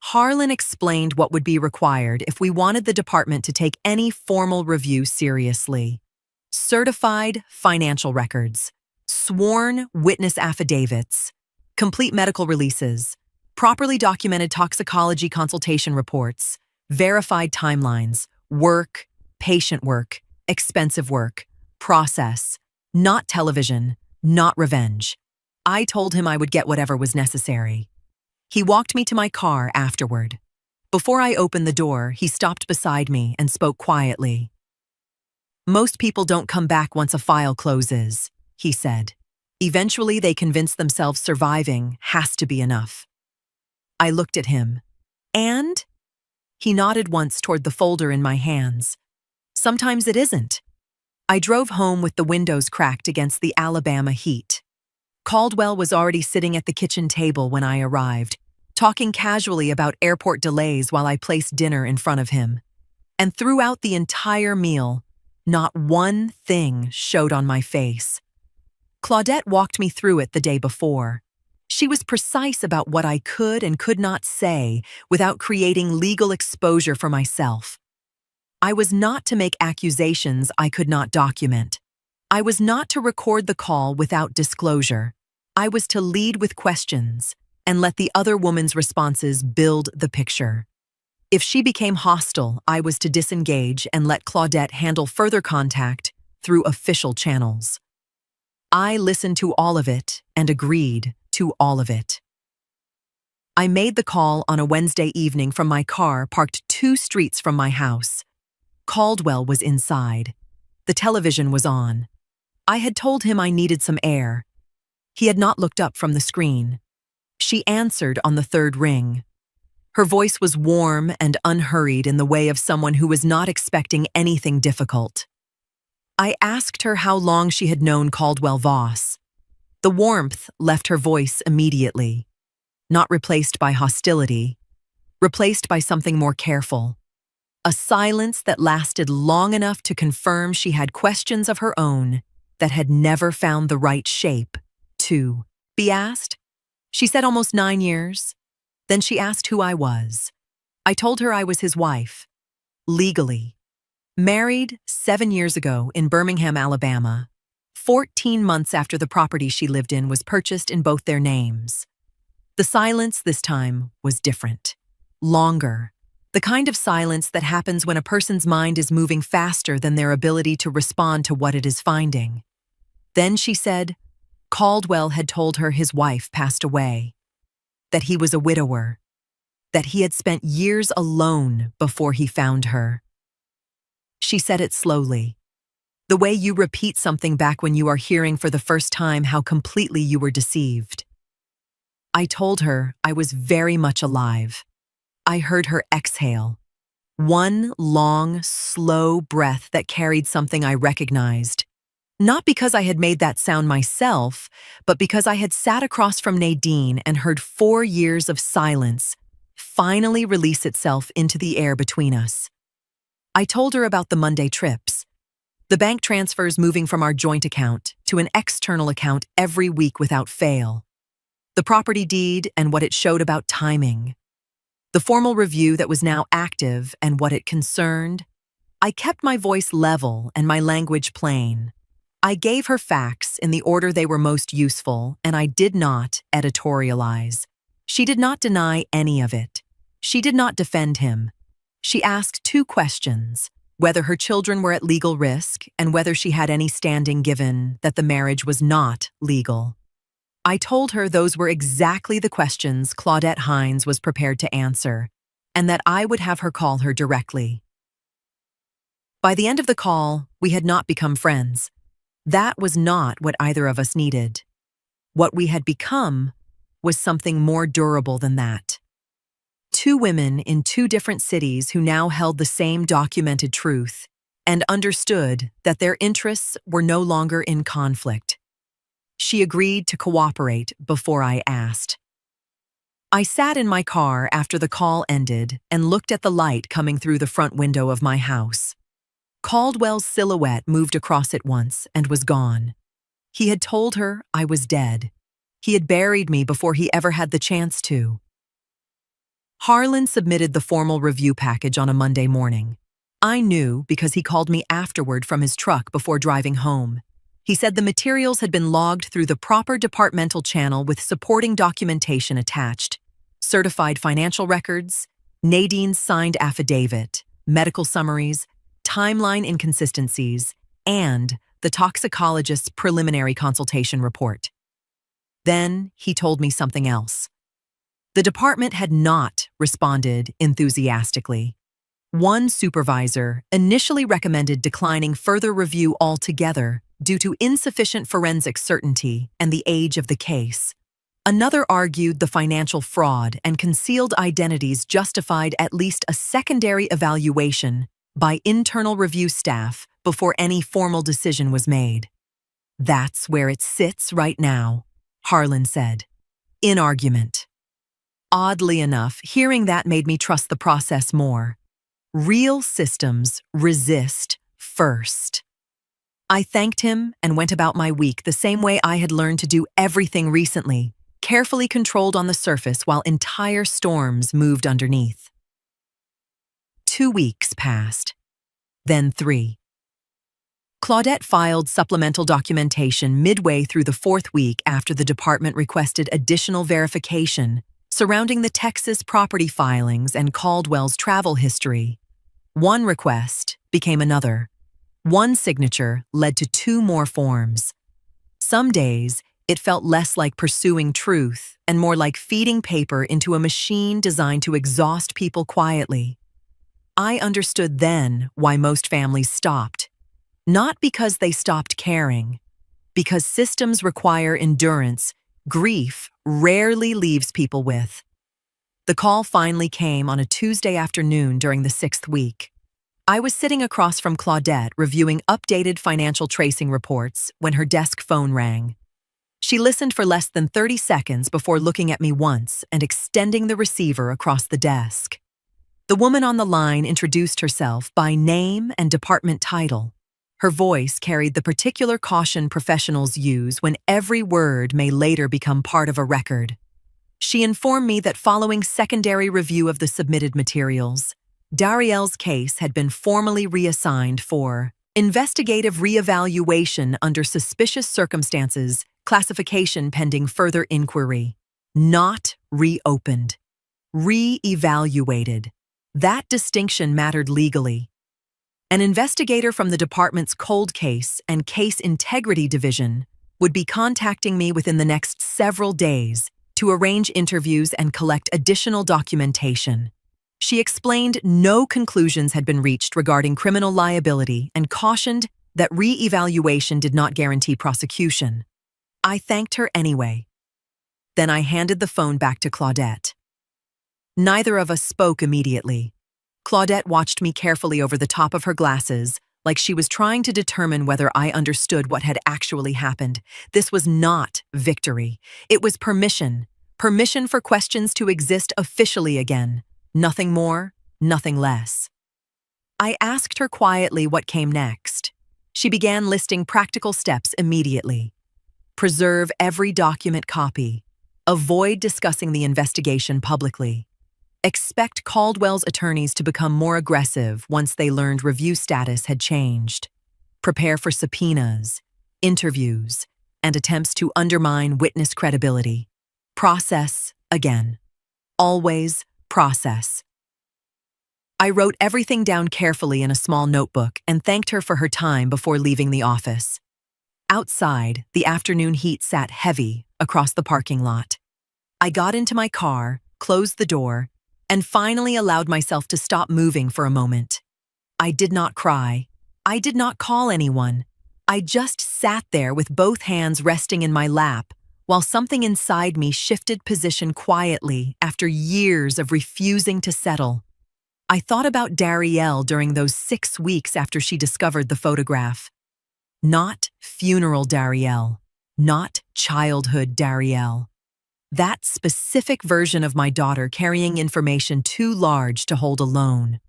Harlan explained what would be required if we wanted the department to take any formal review seriously. Certified financial records, sworn witness affidavits, complete medical releases, properly documented toxicology consultation reports, verified timelines, work, patient work, expensive work, process, not television, not revenge. I told him I would get whatever was necessary. He walked me to my car afterward. Before I opened the door, he stopped beside me and spoke quietly. "Most people don't come back once a file closes," he said. "Eventually they convince themselves surviving has to be enough." I looked at him. "And?" He nodded once toward the folder in my hands. "Sometimes it isn't." I drove home with the windows cracked against the Alabama heat. Caldwell was already sitting at the kitchen table when I arrived, talking casually about airport delays while I placed dinner in front of him. And throughout the entire meal, not one thing showed on my face. Claudette walked me through it the day before. She was precise about what I could and could not say without creating legal exposure for myself. I was not to make accusations I could not document. I was not to record the call without disclosure. I was to lead with questions and let the other woman's responses build the picture. If she became hostile, I was to disengage and let Claudette handle further contact through official channels. I listened to all of it and agreed to all of it. I made the call on a Wednesday evening from my car parked 2 streets from my house. Caldwell was inside. The television was on. I had told him I needed some air. He had not looked up from the screen. She answered on the 3rd ring. Her voice was warm and unhurried in the way of someone who was not expecting anything difficult. I asked her how long she had known Caldwell Voss. The warmth left her voice immediately, not replaced by hostility, replaced by something more careful. A silence that lasted long enough to confirm she had questions of her own that had never found the right shape to be asked. She said almost 9 years. Then she asked who I was. I told her I was his wife, legally. Married 7 years ago in Birmingham, Alabama, 14 months after the property she lived in was purchased in both their names. The silence this time was different, longer, the kind of silence that happens when a person's mind is moving faster than their ability to respond to what it is finding. Then she said, Caldwell had told her his wife passed away, that he was a widower, that he had spent years alone before he found her. She said it slowly, the way you repeat something back when you are hearing for the first time how completely you were deceived. I told her I was very much alive. I heard her exhale, one long, slow breath that carried something I recognized. Not because I had made that sound myself, but because I had sat across from Nadine and heard 4 years of silence finally release itself into the air between us. I told her about the Monday trips, the bank transfers moving from our joint account to an external account every week without fail, the property deed and what it showed about timing, the formal review that was now active and what it concerned. I kept my voice level and my language plain. I gave her facts in the order they were most useful, and I did not editorialize. She did not deny any of it. She did not defend him. She asked 2 questions, whether her children were at legal risk and whether she had any standing given that the marriage was not legal. I told her those were exactly the questions Claudette Hines was prepared to answer, and that I would have her call her directly. By the end of the call, we had not become friends. That was not what either of us needed. What we had become was something more durable than that. 2 women in 2 different cities who now held the same documented truth and understood that their interests were no longer in conflict. She agreed to cooperate before I asked. I sat in my car after the call ended and looked at the light coming through the front window of my house. Caldwell's silhouette moved across it once and was gone. He had told her I was dead. He had buried me before he ever had the chance to. Harlan submitted the formal review package on a Monday morning. I knew because he called me afterward from his truck before driving home. He said the materials had been logged through the proper departmental channel with supporting documentation attached: certified financial records, Nadine's signed affidavit, medical summaries, timeline inconsistencies, and the toxicologist's preliminary consultation report. Then he told me something else. The department had not responded enthusiastically. One supervisor initially recommended declining further review altogether due to insufficient forensic certainty and the age of the case. Another argued the financial fraud and concealed identities justified at least a secondary evaluation by internal review staff before any formal decision was made. That's where it sits right now, Harlan said, in argument. Oddly enough, hearing that made me trust the process more. Real systems resist first. I thanked him and went about my week the same way I had learned to do everything recently, carefully controlled on the surface while entire storms moved underneath. 2 weeks passed, then 3. Claudette filed supplemental documentation midway through the 4th week after the department requested additional verification surrounding the Texas property filings and Caldwell's travel history. One request became another. One signature led to 2 more forms. Some days, it felt less like pursuing truth and more like feeding paper into a machine designed to exhaust people quietly. I understood then why most families stopped. Not because they stopped caring. Because systems require endurance, grief rarely leaves people with. The call finally came on a Tuesday afternoon during the 6th week. I was sitting across from Claudette reviewing updated financial tracing reports when her desk phone rang. She listened for less than 30 seconds before looking at me once and extending the receiver across the desk. The woman on the line introduced herself by name and department title. Her voice carried the particular caution professionals use when every word may later become part of a record. She informed me that following secondary review of the submitted materials, Darielle's case had been formally reassigned for investigative reevaluation under suspicious circumstances, classification pending further inquiry. Not reopened. Re-evaluated. That distinction mattered legally. An investigator from the department's cold case and case integrity division would be contacting me within the next several days to arrange interviews and collect additional documentation. She explained no conclusions had been reached regarding criminal liability and cautioned that re-evaluation did not guarantee prosecution. I thanked her anyway. Then I handed the phone back to Claudette. Neither of us spoke immediately. Claudette watched me carefully over the top of her glasses, like she was trying to determine whether I understood what had actually happened. This was not victory. It was permission. Permission for questions to exist officially again. Nothing more, nothing less. I asked her quietly what came next. She began listing practical steps immediately. Preserve every document copy. Avoid discussing the investigation publicly. Expect Caldwell's attorneys to become more aggressive once they learned review status had changed. Prepare for subpoenas, interviews, and attempts to undermine witness credibility. Process again. Always process. I wrote everything down carefully in a small notebook and thanked her for her time before leaving the office. Outside, the afternoon heat sat heavy across the parking lot. I got into my car, closed the door, and finally allowed myself to stop moving for a moment. I did not cry. I did not call anyone. I just sat there with both hands resting in my lap while something inside me shifted position quietly after years of refusing to settle. I thought about Darielle during those 6 weeks after she discovered the photograph. Not funeral Darielle, not childhood Darielle. That specific version of my daughter carrying information too large to hold alone.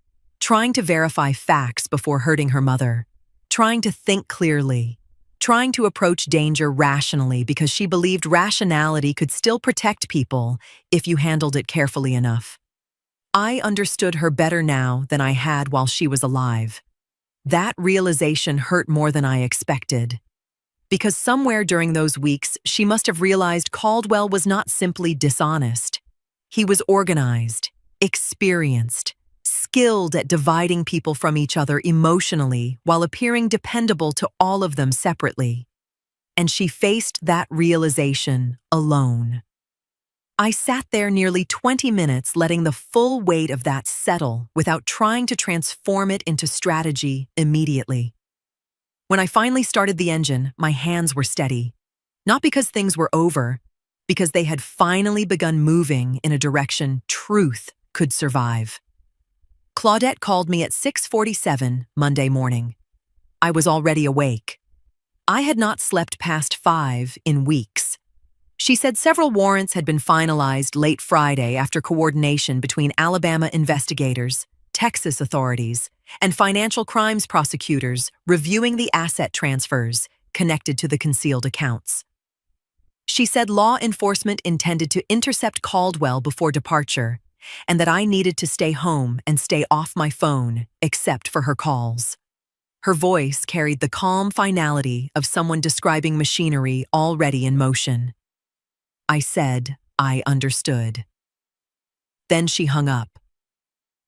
trying to verify facts before hurting her mother, trying to think clearly, trying to approach danger rationally because she believed rationality could still protect people if you handled it carefully enough. I understood her better now than I had while she was alive. That realization hurt more than I expected. Because somewhere during those weeks, she must have realized Caldwell was not simply dishonest. He was organized, experienced, skilled at dividing people from each other emotionally while appearing dependable to all of them separately. And she faced that realization alone. I sat there nearly 20 minutes letting the full weight of that settle without trying to transform it into strategy immediately. When I finally started the engine, my hands were steady. Not because things were over, because they had finally begun moving in a direction truth could survive. Claudette called me at 6:47 Monday morning. I was already awake. I had not slept past 5 in weeks. She said several warrants had been finalized late Friday after coordination between Alabama investigators, Texas authorities, and financial crimes prosecutors reviewing the asset transfers connected to the concealed accounts. She said law enforcement intended to intercept Caldwell before departure, and that I needed to stay home and stay off my phone except for her calls. Her voice carried the calm finality of someone describing machinery already in motion. I said I understood. Then she hung up.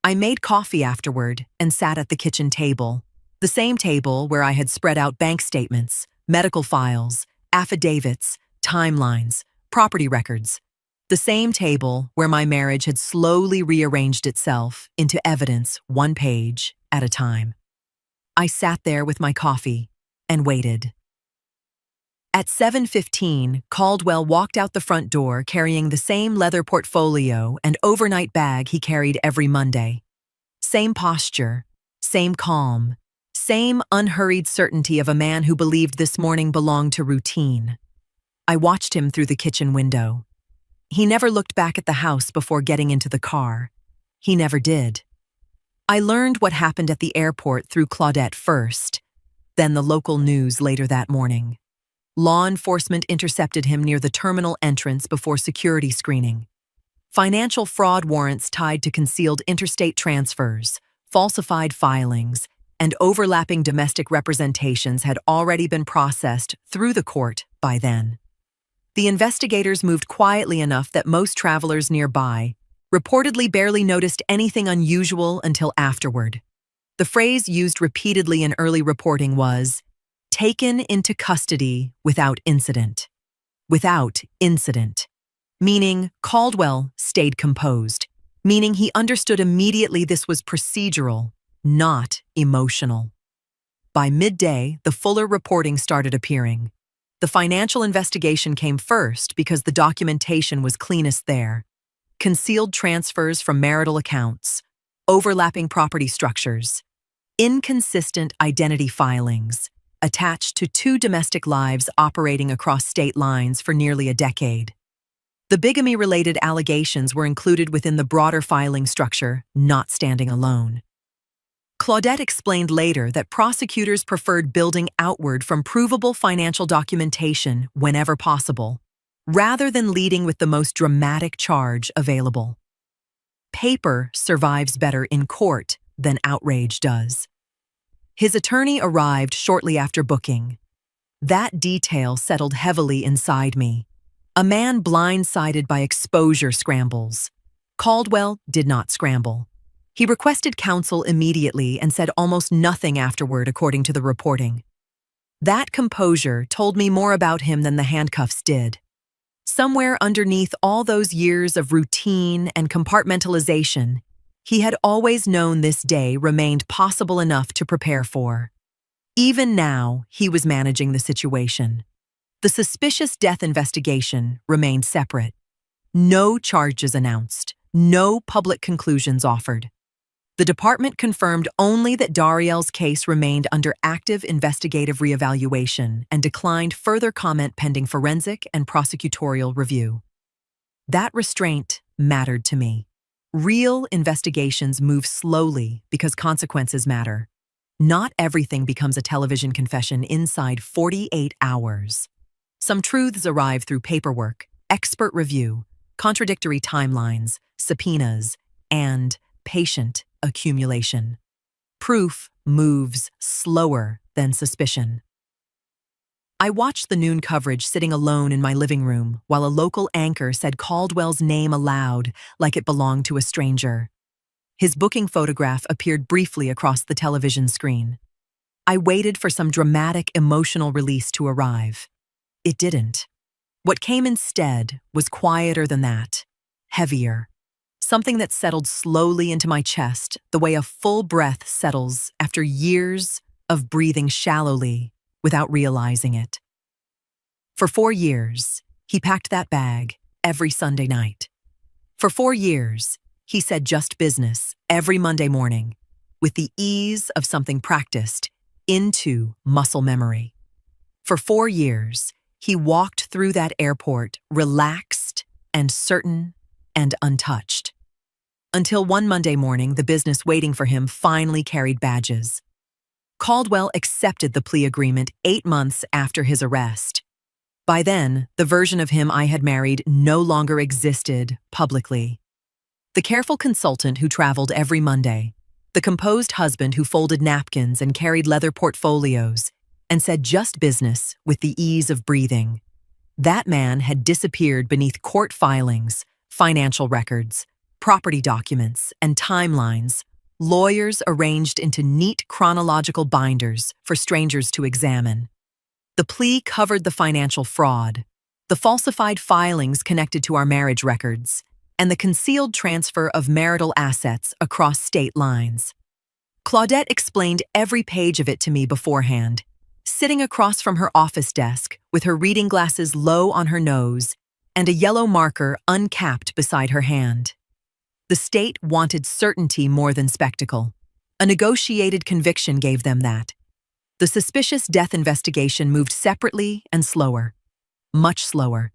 I made coffee afterward and sat at the kitchen table, the same table where I had spread out bank statements, medical files, affidavits, timelines, property records. The same table where my marriage had slowly rearranged itself into evidence 1 page at a time. I sat there with my coffee and waited. At 7:15, Caldwell walked out the front door carrying the same leather portfolio and overnight bag he carried every Monday. Same posture, same calm, same unhurried certainty of a man who believed this morning belonged to routine. I watched him through the kitchen window. He never looked back at the house before getting into the car. He never did. I learned what happened at the airport through Claudette first, then the local news later that morning. Law enforcement intercepted him near the terminal entrance before security screening. Financial fraud warrants tied to concealed interstate transfers, falsified filings, and overlapping domestic representations had already been processed through the court by then. The investigators moved quietly enough that most travelers nearby reportedly barely noticed anything unusual until afterward. The phrase used repeatedly in early reporting was, "taken into custody without incident." Without incident. Meaning Caldwell stayed composed. Meaning he understood immediately this was procedural, not emotional. By midday, the fuller reporting started appearing. The financial investigation came first because the documentation was cleanest there. Concealed transfers from marital accounts, overlapping property structures, inconsistent identity filings, attached to 2 domestic lives operating across state lines for nearly a decade. The bigamy-related allegations were included within the broader filing structure, not standing alone. Claudette explained later that prosecutors preferred building outward from provable financial documentation whenever possible, rather than leading with the most dramatic charge available. Paper survives better in court than outrage does. His attorney arrived shortly after booking. That detail settled heavily inside me. A man blindsided by exposure scrambles. Caldwell did not scramble. He requested counsel immediately and said almost nothing afterward, according to the reporting. That composure told me more about him than the handcuffs did. Somewhere underneath all those years of routine and compartmentalization, he had always known this day remained possible enough to prepare for. Even now, he was managing the situation. The suspicious death investigation remained separate. No charges announced, no public conclusions offered. The department confirmed only that Dariel's case remained under active investigative reevaluation and declined further comment pending forensic and prosecutorial review. That restraint mattered to me. Real investigations move slowly because consequences matter. Not everything becomes a television confession inside 48 hours. Some truths arrive through paperwork, expert review, contradictory timelines, subpoenas, and patient accumulation. Proof moves slower than suspicion. I watched the noon coverage sitting alone in my living room while a local anchor said Caldwell's name aloud like it belonged to a stranger. His booking photograph appeared briefly across the television screen. I waited for some dramatic emotional release to arrive. It didn't. What came instead was quieter than that, heavier. Something that settled slowly into my chest the way a full breath settles after years of breathing shallowly without realizing it. For 4 years, he packed that bag every Sunday night. For 4 years, he said just business every Monday morning, with the ease of something practiced into muscle memory. For 4 years, he walked through that airport relaxed and certain and untouched. Until one Monday morning, the business waiting for him finally carried badges. Caldwell accepted the plea agreement 8 months after his arrest. By then, the version of him I had married no longer existed publicly. The careful consultant who traveled every Monday, the composed husband who folded napkins and carried leather portfolios and said just business with the ease of breathing. That man had disappeared beneath court filings, financial records, property documents, and timelines, lawyers arranged into neat chronological binders for strangers to examine. The plea covered the financial fraud, the falsified filings connected to our marriage records, and the concealed transfer of marital assets across state lines. Claudette explained every page of it to me beforehand, sitting across from her office desk with her reading glasses low on her nose and a yellow marker uncapped beside her hand. The state wanted certainty more than spectacle. A negotiated conviction gave them that. The suspicious death investigation moved separately and slower, much slower.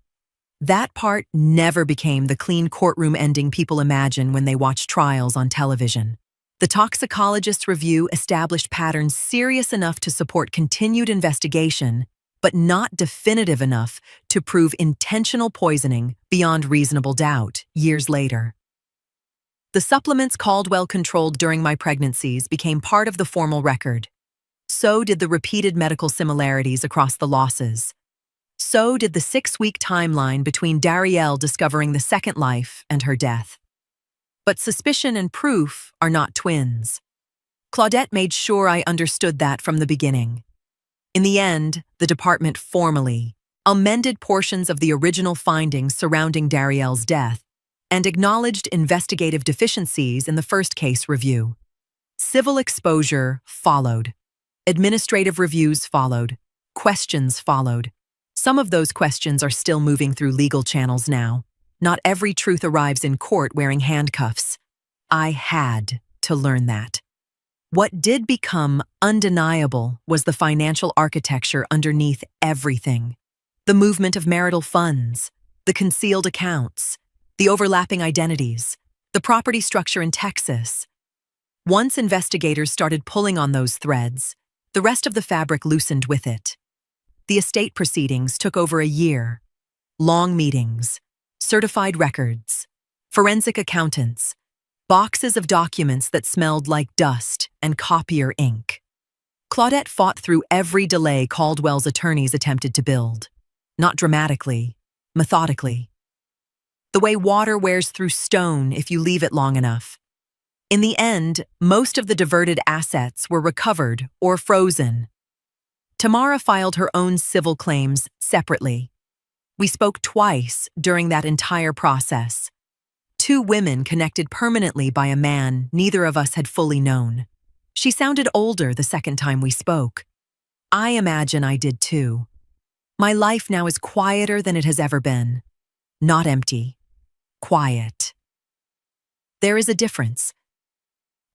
That part never became the clean courtroom ending people imagine when they watch trials on television. The toxicologist's review established patterns serious enough to support continued investigation, but not definitive enough to prove intentional poisoning beyond reasonable doubt years later. The supplements Caldwell controlled during my pregnancies became part of the formal record. So did the repeated medical similarities across the losses. So did the 6-week timeline between Betrayal discovering the second life and her death. But suspicion and proof are not twins. Claudette made sure I understood that from the beginning. In the end, the department formally amended portions of the original findings surrounding Betrayal's death and acknowledged investigative deficiencies in the first case review. Civil exposure followed. Administrative reviews followed. Questions followed. Some of those questions are still moving through legal channels now. Not every truth arrives in court wearing handcuffs. I had to learn that. What did become undeniable was the financial architecture underneath everything. The movement of marital funds, the concealed accounts, the overlapping identities, the property structure in Texas. Once investigators started pulling on those threads, the rest of the fabric loosened with it. The estate proceedings took over a year. Long meetings, certified records, forensic accountants, boxes of documents that smelled like dust and copier ink. Claudette fought through every delay Caldwell's attorneys attempted to build. Not dramatically, methodically. The way water wears through stone if you leave it long enough. In the end, most of the diverted assets were recovered or frozen. Tamara filed her own civil claims separately. We spoke twice during that entire process. 2 women connected permanently by a man neither of us had fully known. She sounded older the second time we spoke. I imagine I did too. My life now is quieter than it has ever been. Not empty. Quiet. There is a difference.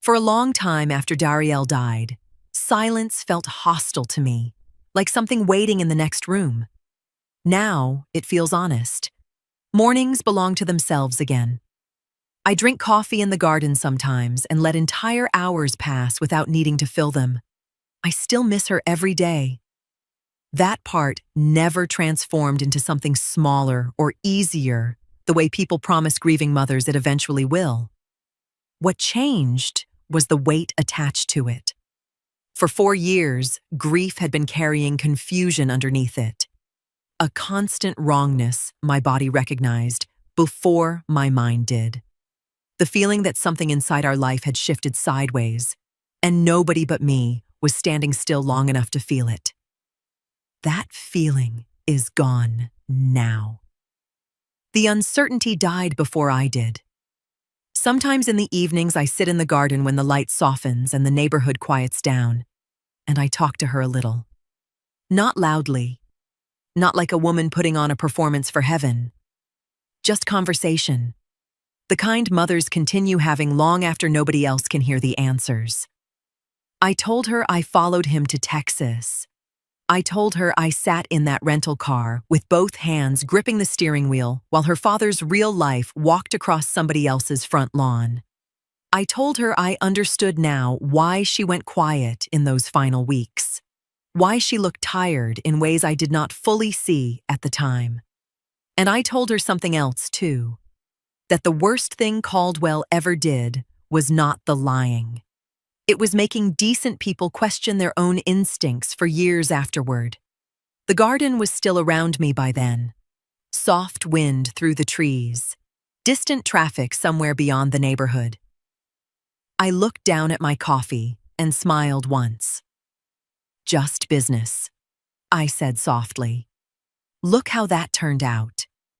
For a long time after Betrayal died, silence felt hostile to me, like something waiting in the next room. Now it feels honest. Mornings belong to themselves again. I drink coffee in the garden sometimes and let entire hours pass without needing to fill them. I still miss her every day. That part never transformed into something smaller or easier, the way people promise grieving mothers it eventually will. What changed was the weight attached to it. For 4 years, grief had been carrying confusion underneath it. A constant wrongness my body recognized before my mind did. The feeling that something inside our life had shifted sideways, and nobody but me was standing still long enough to feel it. That feeling is gone now. The uncertainty died before I did. Sometimes in the evenings I sit in the garden when the light softens and the neighborhood quiets down, and I talk to her a little. Not loudly, not like a woman putting on a performance for heaven. Just conversation. The kind mothers continue having long after nobody else can hear the answers. I told her I followed him to Texas. I told her I sat in that rental car with both hands gripping the steering wheel while her father's real life walked across somebody else's front lawn. I told her I understood now why she went quiet in those final weeks, why she looked tired in ways I did not fully see at the time. And I told her something else, too, that the worst thing Caldwell ever did was not the lying. It was making decent people question their own instincts for years afterward. The garden was still around me by then. Soft wind through the trees, distant traffic somewhere beyond the neighborhood. I looked down at my coffee and smiled once. "Just business," I said softly. "Look how that turned out."